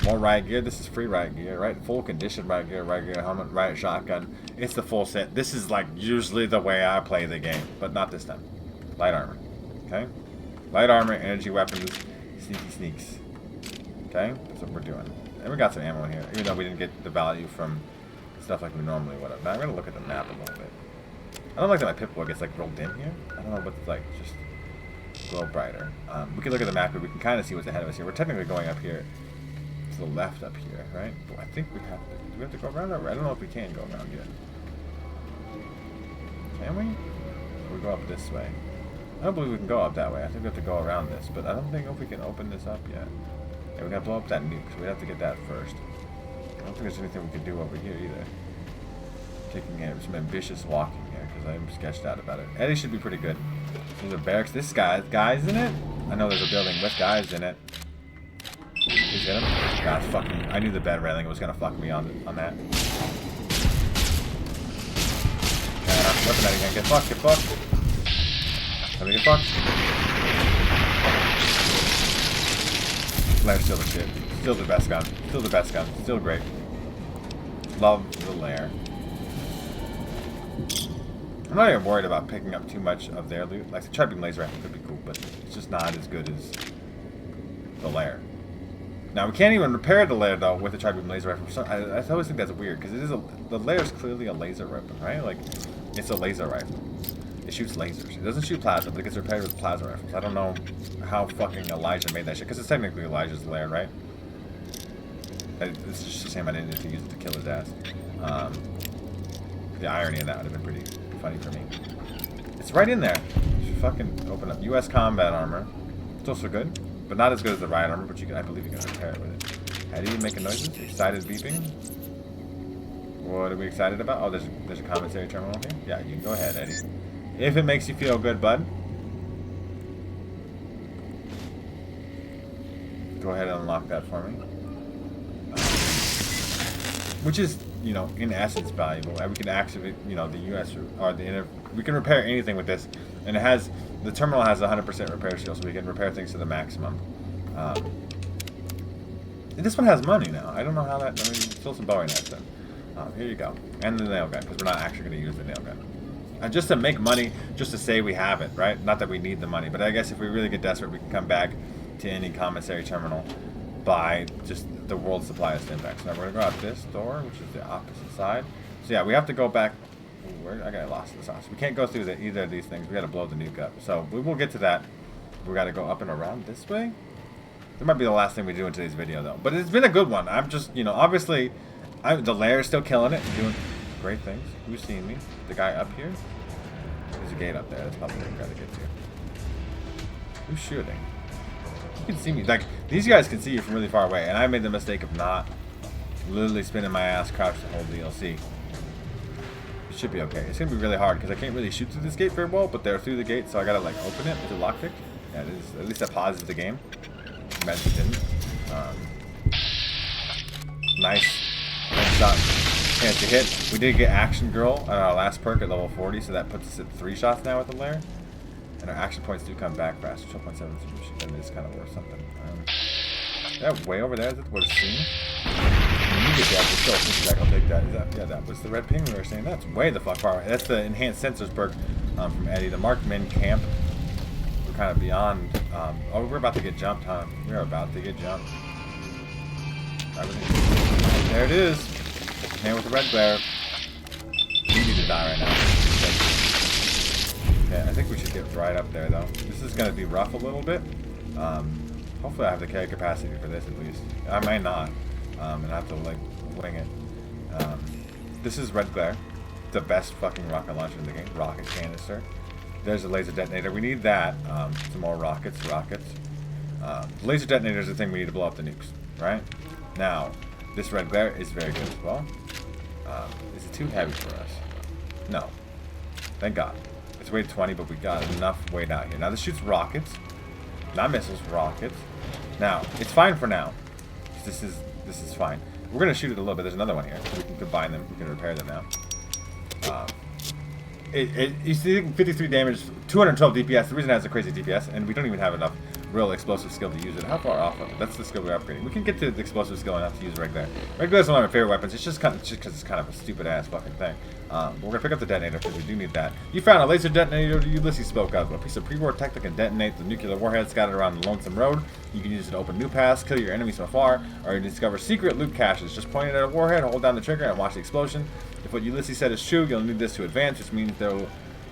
More riot gear. This is free riot gear, right? Full condition riot gear, helmet, riot shotgun. It's the full set. This is like usually the way I play the game, but not this time. Light armor. Okay? Light armor, energy weapons, sneaky sneaks. Okay? That's what we're doing. And we got some ammo in here, even though we didn't get the value from stuff like we normally would have. Now I'm going to look at the map a little bit. I don't like that my pip-boy gets like real dim here. I don't know what it's like, just glow brighter. We can look at the map, but we can kind of see what's ahead of us here. We're technically going up here to the left up here, right? But I think we have to. Do we have to go around? Or I don't know if we can go around yet. Can we? Or we go up this way? I don't believe we can go up that way. I think we have to go around this, but I don't think if we can open this up yet. Yeah, we gotta blow up that nuke, so we have to get that first. I don't think there's anything we can do over here either. Taking some ambitious walking here because I'm sketched out about it. Eddie should be pretty good. There's a barracks. This guys in it? I know there's a building with guys in it. Please hit him. God, fucking. I knew the bed railing was gonna fuck me on that. Weapon that again. Get fucked. Get fucked. Let me get fucked. Lair's still the shit. Still the best gun. Still the best gun. Still great. Love the Lair. I'm not even worried about picking up too much of their loot. Like the tri-beam laser rifle could be cool, but it's just not as good as the Lair. Now we can't even repair the Lair though with the tri-beam laser rifle. So I always think that's weird because it is the Lair is clearly a laser weapon, right? Like it's a laser rifle. It shoots lasers. It doesn't shoot plasma, but it gets repaired with plasma rifles. I don't know how fucking Elijah made that shit because it's technically Elijah's Lair, right? It's just a shame I didn't get to use it to kill his ass. The irony of that would have been pretty funny for me. It's right in there. You should fucking open up. U.S. combat armor. It's also good, but not as good as the riot armor, but I believe you can repair it with it. How do you make noises? Excited beeping? What are we excited about? Oh, there's a commissary terminal here? Yeah, you can go ahead, Eddie. If it makes you feel good, bud. Go ahead and unlock that for me. which is, you know, in essence valuable. And we can activate, you know, the US or the we can repair anything with this, and it has the terminal has 100% repair skill, so we can repair things to the maximum. This one has money now. I don't know how that. I mean, still some Bowie nets then. Here you go, and the nail gun, because we're not actually going to use the nail gun. Just to make money, just to say we have it, right? Not that we need the money, but I guess if we really get desperate, we can come back to any commissary terminal, buy just the world supply of Stimpaks. So now we're gonna go out this door, which is the opposite side. So yeah, we have to go back. I got lost in the sauce. We can't go through either of these things. We got to blow the nuke up. So we will get to that. We got to go up and around this way. That might be the last thing we do in today's video, though. But it's been a good one. I'm just, you know, obviously, the lair is still killing it, doing great things. Who's seeing me? The guy up here? There's a gate up there. That's probably what we got to get to. Who's shooting? You can see me. Like, these guys can see you from really far away, and I made the mistake of not literally spinning my ass crouched the whole DLC. It should be okay. It's gonna be really hard because I can't really shoot through this gate very well, but they're through the gate, so I gotta like open it. Is it lockpicked? Yeah, it is. At least that pauses the game. Imagine it didn't. Nice shot. Chance to hit. We did get Action Girl on our last perk at level 40, so that puts us at 3 shots now with the lair. And our action points do come back fast. 12.7 machine is kind of worth something. That way over there, is that what it's seen? You get that, still back. I'll take that. Is that. Yeah, that was the red ping we were saying. That's way the fuck far away. That's the enhanced sensors perk from Eddie. The marked men camp. We're kind of beyond. Oh, we're about to get jumped, huh? We're about to get jumped. There it is. Man with the red glare. You need to die right now. Okay, I think we should get right up there, though. This is going to be rough a little bit. Hopefully I have the carry capacity for this, at least. I may not. And I have to, like, wing it. This is red glare. The best fucking rocket launcher in the game. Rocket canister. There's a laser detonator. We need that. Some more rockets. Laser detonator is the thing we need to blow up the nukes, right? Now, this red glare is very good as well. Is it too heavy for us? No. Thank God. It's weight 20, but we got enough weight out here. Now, this shoots rockets. Not missiles, rockets. Now, it's fine for now. This is fine. We're going to shoot it a little bit. There's another one here. We can combine them. We can repair them now. You see 53 damage, 212 DPS. The reason it has a crazy DPS, and we don't even have enough real explosive skill to use it. How far off of it? That's the skill we're upgrading. We can get to the explosive skill enough to use red glare. Red glare is one of my favorite weapons. It's just because it's kind of a stupid ass fucking thing. But we're gonna pick up the detonator because we do need that. You found a laser detonator Ulyssess spoke of. A piece of pre-war tech that can detonate the nuclear warheads scattered around the Lonesome Road. You can use it to open new paths, kill your enemies from afar, or you discover secret loot caches. Just point it at a warhead, hold down the trigger, and watch the explosion. If what Ulyssess said is true, you'll need this to advance, which means there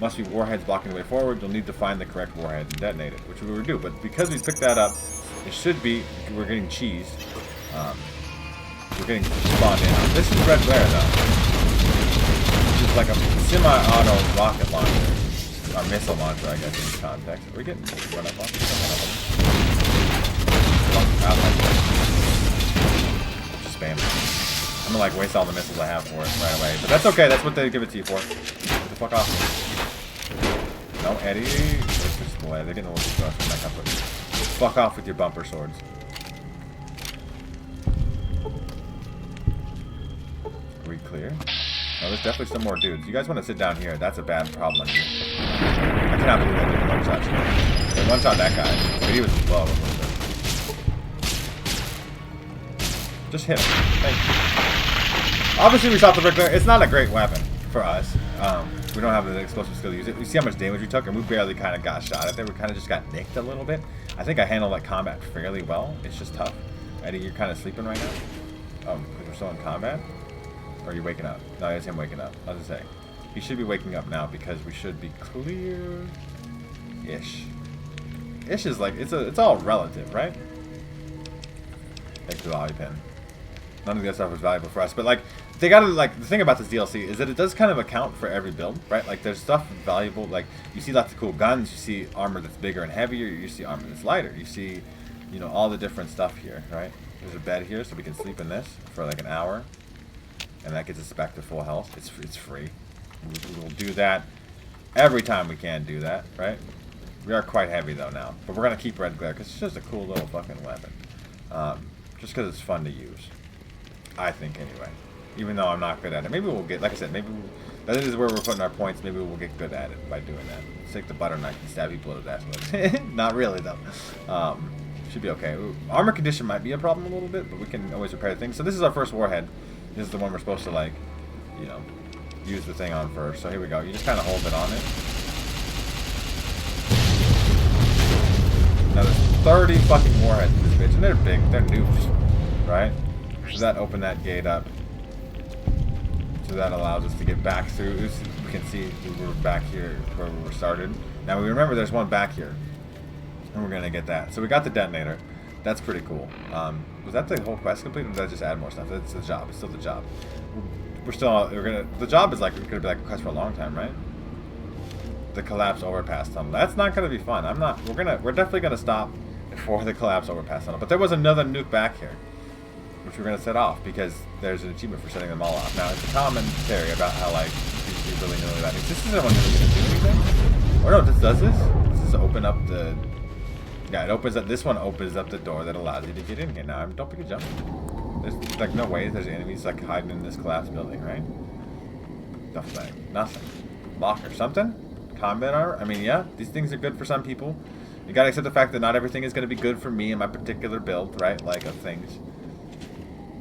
must be warheads blocking the way forward. You'll need to find the correct warhead and detonate it, which we will do. But because we picked that up, it should be, we're getting cheesed. We're getting spawned in. This is red glare, though. Which is like a semi-auto rocket launcher. Or missile launcher, I guess, in this context. Are we getting run up on? Just spam it. I'm gonna like waste all the missiles I have for it right away. But that's okay, that's what they give it to you for. Get the fuck off. No, Eddie. It's just the way. They're getting a little too close. Back up with you. Fuck off with your bumper swords. Are we clear? No, there's definitely some more dudes. You guys want to sit down here? That's a bad problem. I cannot believe I didn't one-shot you. They one-shot that guy, but he was low a little bit. Just hit him. Thank you. Obviously, we shot the red glare. It's not a great weapon for us. We don't have the explosive skill to use it. You see how much damage we took, and we barely kind of got shot at there. We kind of just got nicked a little bit. I think I handled that combat fairly well. It's just tough. Eddie, you're kind of sleeping right now? Oh, because we're still in combat? Or are you waking up? No, it's him waking up. I was going to say. He should be waking up now because we should be clear-ish. Ish is like, it's all relative, right? Thanks for the lobby pin. None of the other stuff was valuable for us, but like, they gotta, like, the thing about this DLC is that it does kind of account for every build, right? Like, there's stuff valuable, like, you see lots of cool guns, you see armor that's bigger and heavier, you see armor that's lighter, you see, you know, all the different stuff here, right? There's a bed here, so we can sleep in this for like an hour, and that gets us back to full health. It's free. We'll do that every time we can do that, right? We are quite heavy, though, now, but we're gonna keep red glare, because it's just a cool little fucking weapon. Just because it's fun to use. I think, anyway. Even though I'm not good at it. Maybe we'll get, like I said, maybe that is where we're putting our points. Maybe we'll get good at it by doing that. Let's take the butter knife and stab people to death with. Not really, though. Should be okay. Ooh, armor condition might be a problem a little bit, but we can always repair things. So this is our first warhead. This is the one we're supposed to, like, you know, use the thing on first. So here we go. You just kind of hold it on it. Now there's 30 fucking warheads in this bitch, and they're big. They're nukes, right? So that opened that gate up. So that allows us to get back through. We can see we were back here where we were started. Now we remember there's one back here, and we're gonna get that. So we got the detonator. That's pretty cool. Was that the whole quest complete, or did I just add more stuff? That's the job. It's still the job. The job is like gonna be like a quest for a long time, right? The collapse overpass tunnel. That's not gonna be fun. We're definitely gonna stop before the collapse overpass tunnel. But there was another nuke back here, which we're gonna set off because there's an achievement for setting them all off. Now it's a common theory about how like you really know that. This isn't one really gonna do anything. Or no, this does this. This is open up the. Yeah, it opens up. This one opens up the door that allows you to get in here. Now don't pick a jump. There's like no way there's enemies like hiding in this collapsed building, right? Nothing. Locker, something. Combat armor. I mean, yeah, these things are good for some people. You gotta accept the fact that not everything is gonna be good for me and my particular build, right? Like of things.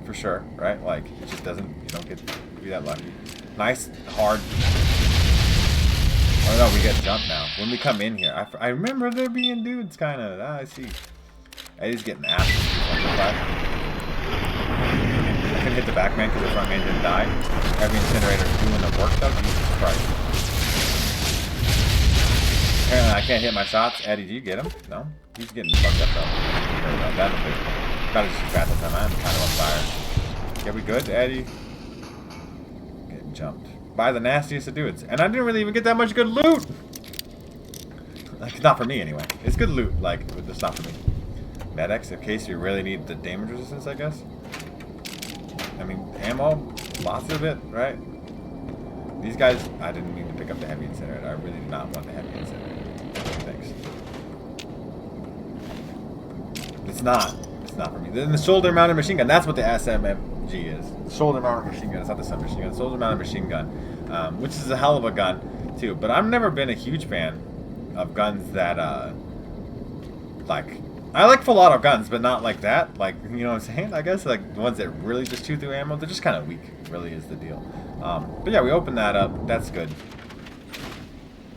For sure, right? Like it just doesn't. You don't get to be that lucky. Nice, hard. Oh no, we get jumped now. When we come in here, I remember there being dudes, kind of. I see. Eddie's getting ass. I couldn't hit the back man because the front man didn't die. Heavy incinerator doing the work though. Jesus Christ. Apparently I can't hit my shots. Eddie, do you get him? No? He's getting fucked up though. That's a bit. Gotta just fast this time. I'm kind of on fire. Yeah, we good, Eddie? Getting jumped by the nastiest of dudes. And I didn't really even get that much good loot! Like, it's not for me anyway. It's good loot, like, but it's not for me. Med-X, in case you really need the damage resistance, I guess. I mean, ammo, lots of it, right? These guys, I didn't need to pick up the heavy incinerator. I really did not want the heavy incinerator. Thanks. It's not for me. Then the shoulder-mounted machine gun, that's what the SMG is. The shoulder-mounted machine gun. It's not the submachine gun. The shoulder-mounted machine gun, which is a hell of a gun, too. But I've never been a huge fan of guns that, like, I like full auto guns, but not like that. Like, you know what I'm saying? I guess, like, the ones that really just chew through ammo, they're just kind of weak, really is the deal. But yeah, we opened that up. That's good.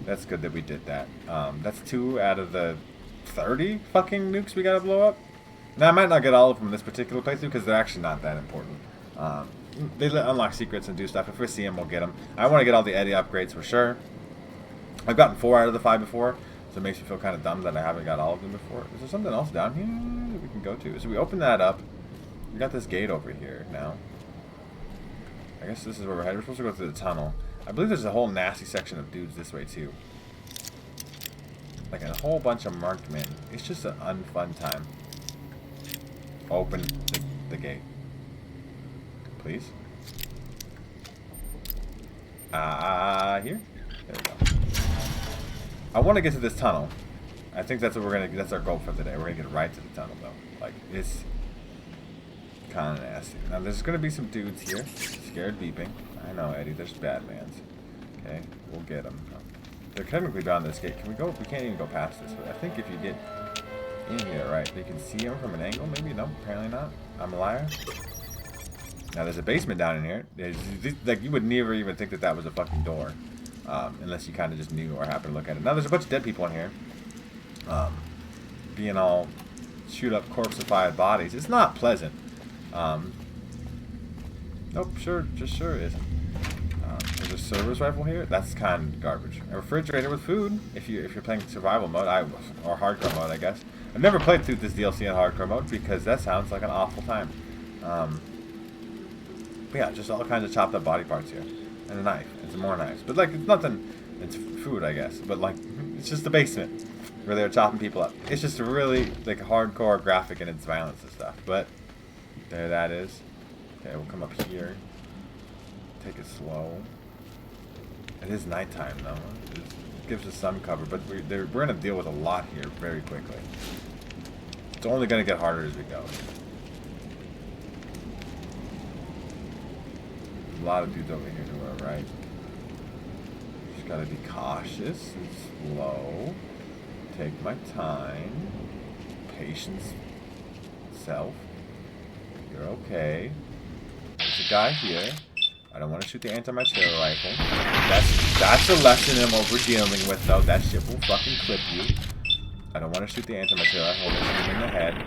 That's good that we did that. That's 2 out of the 30 fucking nukes we gotta blow up. Now, I might not get all of them in this particular playthrough because they're actually not that important. They unlock secrets and do stuff. If we see them, we'll get them. I want to get all the Eddie upgrades for sure. I've gotten 4 out of the 5 before, so it makes me feel kind of dumb that I haven't got all of them before. Is there something else down here that we can go to? So we open that up. We got this gate over here now. I guess this is where we're headed. We're supposed to go through the tunnel. I believe there's a whole nasty section of dudes this way too. Like a whole bunch of marked men. It's just an unfun time. Open the gate. Please. Here? There we go. I want to get to this tunnel. I think that's what that's our goal for today. We're gonna get right to the tunnel though. Like, it's kind of nasty. Now there's gonna be some dudes here. Scared beeping. I know, Eddie, there's bad mans. Okay, we'll get them. They're technically down this gate. Can we go? We can't even go past this. But I think if you get in here, right, you can see them from an angle. Maybe no, apparently not. I'm a liar. Now there's a basement down in here. Like, you would never even think that that was a fucking door, unless you kind of just knew or happened to look at it. Now there's a bunch of dead people in here, being all shoot up corpseified bodies. It's not pleasant. Nope, sure isn't. There's a server's rifle here. That's kind of garbage. A refrigerator with food. If you're playing survival mode, or hardcore mode, I guess. I've never played through this DLC in hardcore mode because that sounds like an awful time. But yeah, just all kinds of chopped up body parts here, and a knife, and some more knives. But like, it's nothing. It's food, I guess. But like, it's just the basement where they're chopping people up. It's just really like hardcore graphic in its violence and stuff. But there that is. Okay, we'll come up here. Take it slow. It is nighttime though. It gives us some cover, but we're going to deal with a lot here very quickly. It's only going to get harder as we go. a lot of dudes over here to our right. Just gotta be cautious and slow. Take my time. Patience. Self. You're okay. There's a guy here. I don't want to shoot the anti-material rifle. That's a lesson in what we're dealing with, though. That shit will fucking clip you. I don't want to shoot the anti-material rifle. I'll shoot him in the head.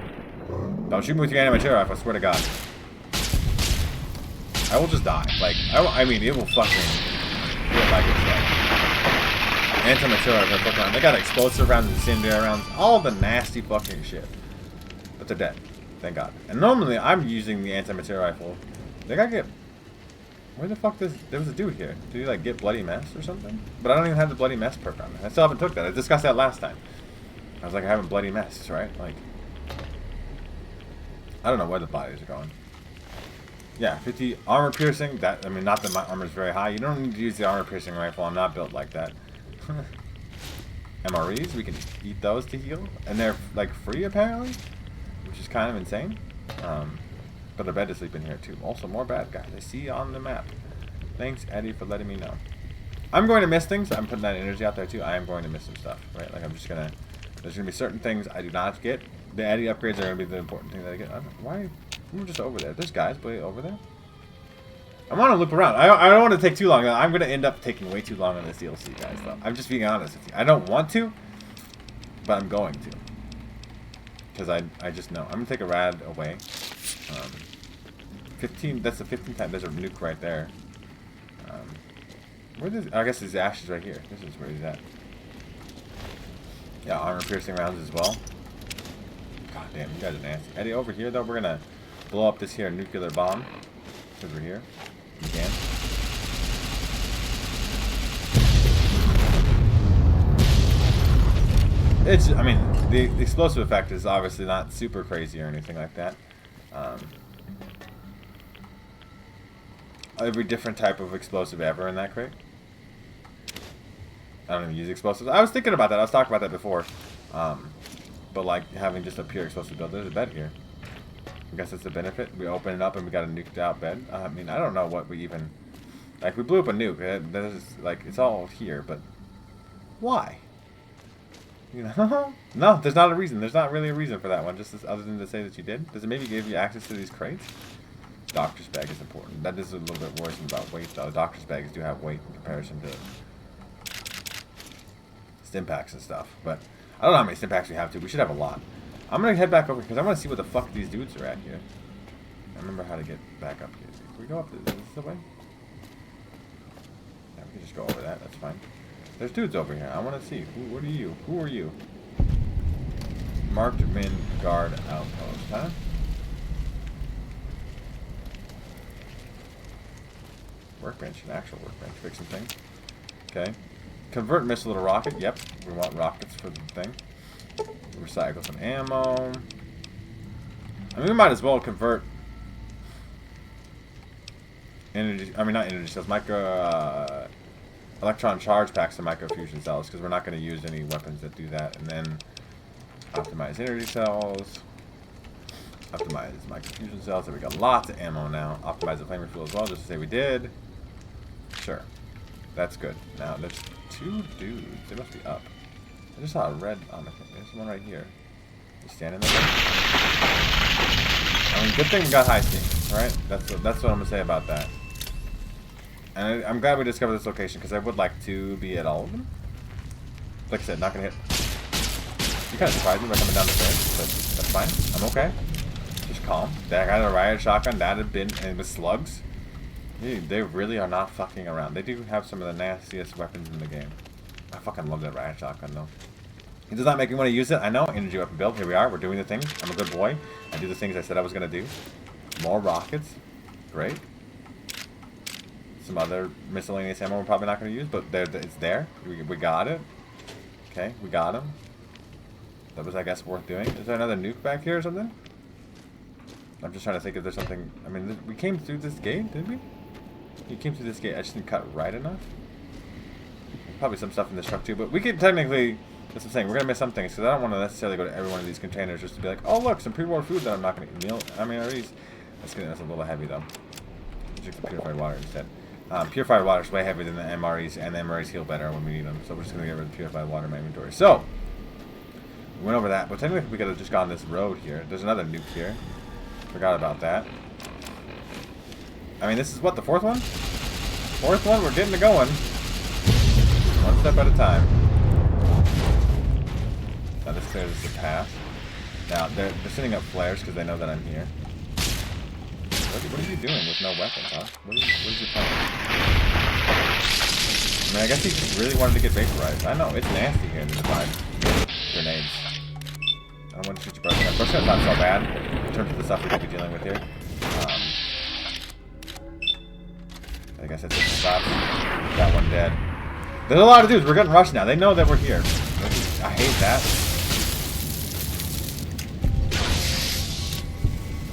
Don't shoot me with your anti-material rifle, I swear to God. I will just die. Like, I mean, it will fucking hit like it's like anti-material rifle. They got explosive rounds, incendiary rounds, all the nasty fucking shit. But they're dead. Thank God. And normally, I'm using the anti-material rifle. They gotta get... Where the fuck there was a dude here? Did he like get bloody mess or something? But I don't even have the bloody mess perk on me. I still haven't took that. I discussed that last time. I was like, I haven't bloody mess, right? Like, I don't know where the bodies are going. Yeah, 50 armor piercing. That, I mean, not that my armor's very high. You don't need to use the armor piercing rifle. I'm not built like that. MREs, we can eat those to heal, and they're like free apparently, which is kind of insane. But a bed to sleep in here too. Also, more bad guys. I see on the map. Thanks, Eddie, for letting me know. I'm going to miss things. I'm putting that energy out there too. I am going to miss some stuff, right? Like I'm just gonna. There's gonna be certain things I do not get. The Eddie upgrades are gonna be the important thing that I get. I don't know, why? I'm just over there. There's guys way over there. I want to loop around. I don't want to take too long. I'm gonna end up taking way too long on this DLC, guys. Though I'm just being honest with you. I don't want to, but I'm going to. Because I just know. I'm gonna take a rad away. 15, that's the 15th time. There's a nuke right there. Where is, I guess his ash is right here. This is where he's at. Yeah, armor piercing rounds as well. God damn, you guys are nasty. Eddie, over here though, we're gonna blow up this here nuclear bomb. Because we're here. We can. It's, I mean, the explosive effect is obviously not super crazy or anything like that. Every different type of explosive ever in that crate. I don't even use explosives. I was thinking about that. I was talking about that before. But like having just a pure explosive build. There's a bed here. I guess that's the benefit. We open it up and we got a nuked out bed. I mean, I don't know what we even... Like, we blew up a nuke. That is, like, it's all here, but... Why? You know? No, there's not a reason. There's not really a reason for that one. Just other than to say that you did. Does it maybe give you access to these crates? Doctor's bag is important. That is a little bit worrisome about weight, though. Doctor's bags do have weight in comparison to stim packs and stuff. But I don't know how many stim packs we have, too. We should have a lot. I'm going to head back over because I want to see what the fuck these dudes are at here. I remember how to get back up here. Can we go up this the way? Yeah, we can just go over that. That's fine. There's dudes over here. I want to see. What are you? Who are you? Marked Min Guard Outpost, huh? Workbench, an actual workbench, fixing things. Okay. Convert missile to rocket. Yep, we want rockets for the thing. Recycle some ammo. I mean, we might as well convert energy. I mean, not energy cells. Electron charge packs to microfusion cells because we're not going to use any weapons that do that. And then optimize energy cells. Optimize microfusion cells. So we got lots of ammo now. Optimize the flamer fuel as well, just to say we did. Sure. That's good. Now, there's two dudes. They must be up. I just saw a red on the thing. There's one right here. He's standing there. I mean, good thing we got high steam, right? That's what I'm going to say about that. And I'm glad we discovered this location, because I would like to be at all of them. Like I said, not going to hit. You kind of surprised me by coming down the stairs, but that's fine. I'm okay. Just calm. That got a riot shotgun. That had been, and with slugs. They really are not fucking around. They do have some of the nastiest weapons in the game. I fucking love that riot shotgun, though. It does not make me want to use it. I know. Energy weapon build. Here we are. We're doing the thing. I'm a good boy. I do the things I said I was going to do. More rockets. Great. Some other miscellaneous ammo we're probably not going to use, but it's there. We got it. Okay, we got him. That was, I guess, worth doing. Is there another nuke back here or something? I'm just trying to think if there's something... I mean, we came through this gate, didn't we? You came through this gate. I just didn't cut right enough. Probably some stuff in this truck, too. But we could technically... That's what I'm saying. We're going to miss some things, because I don't want to necessarily go to every one of these containers just to be like, oh, look, some pre-war food that I'm not going to eat. I mean, at least... That's a little heavy, though. drink the purified water instead. Purified water is way heavier than the MREs, and the MREs heal better when we need them. So we're just going to get rid of the purified water in my inventory. So, we went over that. But technically, we could have just gone this road here. There's another nuke here. Forgot about that. I mean, this is what, the fourth one? Fourth one, we're getting it going. One step at a time. Now this clears the path. Now, they're sending up flares because they know that I'm here. What are you doing with no weapons, huh? What is your plan? I mean, I guess he just really wanted to get vaporized. I know, it's nasty here in the vibe. Grenades. I don't want to shoot your brush gun. Brush gun's not so bad in terms of the stuff we could be dealing with here. I guess that's it. Stops. That one dead. There's a lot of dudes. We're getting rushed now. They know that we're here. I hate that.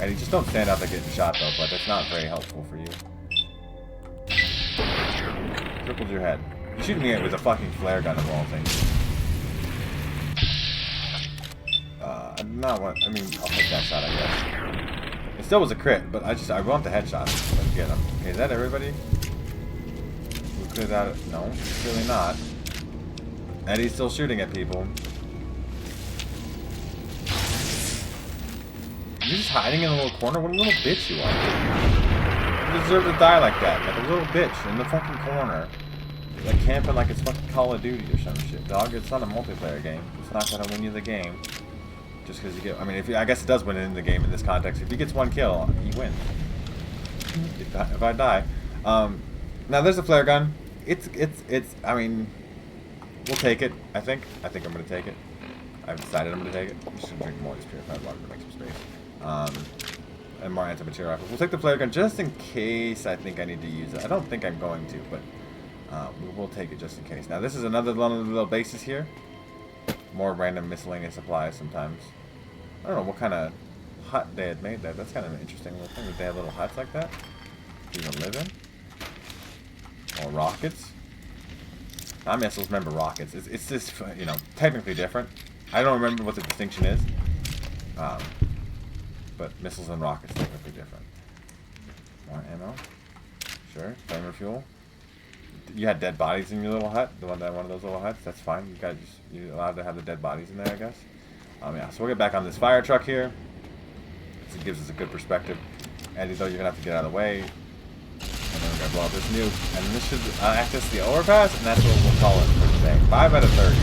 And you just don't stand out there getting shot though, but that's not very helpful for you. Crippled your head. You shooting me with a fucking flare gun of all things. Not what I mean, I'll take that shot, I guess. It still was a crit, but I want the headshot. Let's get him. Okay, is that everybody? We cleared that. No, clearly not. Eddie's still shooting at people. You're just hiding in a little corner? What a little bitch you are. You deserve to die like that. Like a little bitch in the fucking corner. Like camping like it's fucking Call of Duty or some shit. Dog, it's not a multiplayer game. It's not gonna win you the game. Just because you get... I mean, I guess it does win in the game in this context. If he gets one kill, he wins. If I die. Now, there's a flare gun. It's... I mean... We'll take it, I think. I think I'm gonna take it. I've decided I'm gonna take it. I'm just gonna drink more of this purified water to make some space. And more anti-material rifles. We'll take the flare gun just in case I think I need to use it. I don't think I'm going to, but we'll take it just in case. Now this is another one of the little bases here. More random miscellaneous supplies sometimes. I don't know what kind of hut they had made there. That's kind of an interesting little thing that they have little huts like that to even live in. Or rockets. Not missiles, remember rockets. It's just, you know, technically different. I don't remember what the distinction is. But missiles and rockets technically different. More ammo. Sure. Flamer fuel. You had dead bodies in your little hut. One of those little huts. That's fine. You guys, you're allowed to have the dead bodies in there, I guess. Yeah. So we'll get back on this fire truck here. This gives us a good perspective. Eddie, though, you're gonna have to get out of the way. And then we're gonna blow up this nuke. And this should access the overpass, and that's what we'll call it for today. 5 out of 30.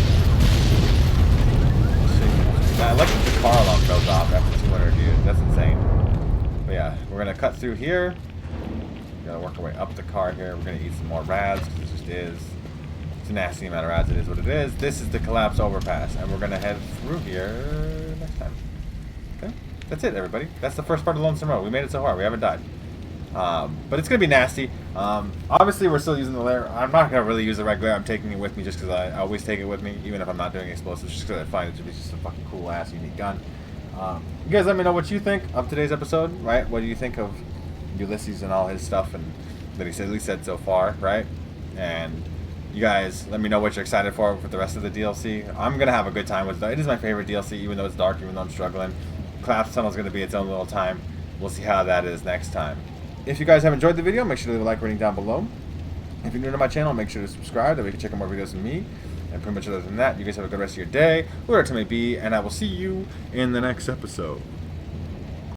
I like that the car alarm goes off after 200 years. That's insane. But yeah, we're gonna cut through here. We're gonna work our way up the car here. We're gonna eat some more rads because it just is. It's a nasty amount of rads. It is what it is. This is the collapse overpass, and we're gonna head through here next time. Okay, that's it, everybody. That's the first part of Lonesome Road. We made it so far. We haven't died. But it's gonna be nasty. Obviously, we're still using the layer. I'm not gonna really use the regular. I'm taking it with me just because I always take it with me, even if I'm not doing explosives, just because I find it to be just a fucking cool ass unique gun. You guys, let me know what you think of today's episode. Right? What do you think of Ulyssess and all his stuff and that he's at least said so far? Right? And you guys, let me know what you're excited for the rest of the DLC. I'm gonna have a good time with it. It is my favorite DLC, even though it's dark, even though I'm struggling. Collapse Tunnel is gonna be its own little time. We'll see how that is next time. If you guys have enjoyed the video, make sure to leave a like rating down below. If you're new to my channel, make sure to subscribe. That way you can check out more videos from me. And pretty much other than that, you guys have a good rest of your day, wherever it may be, and I will see you in the next episode.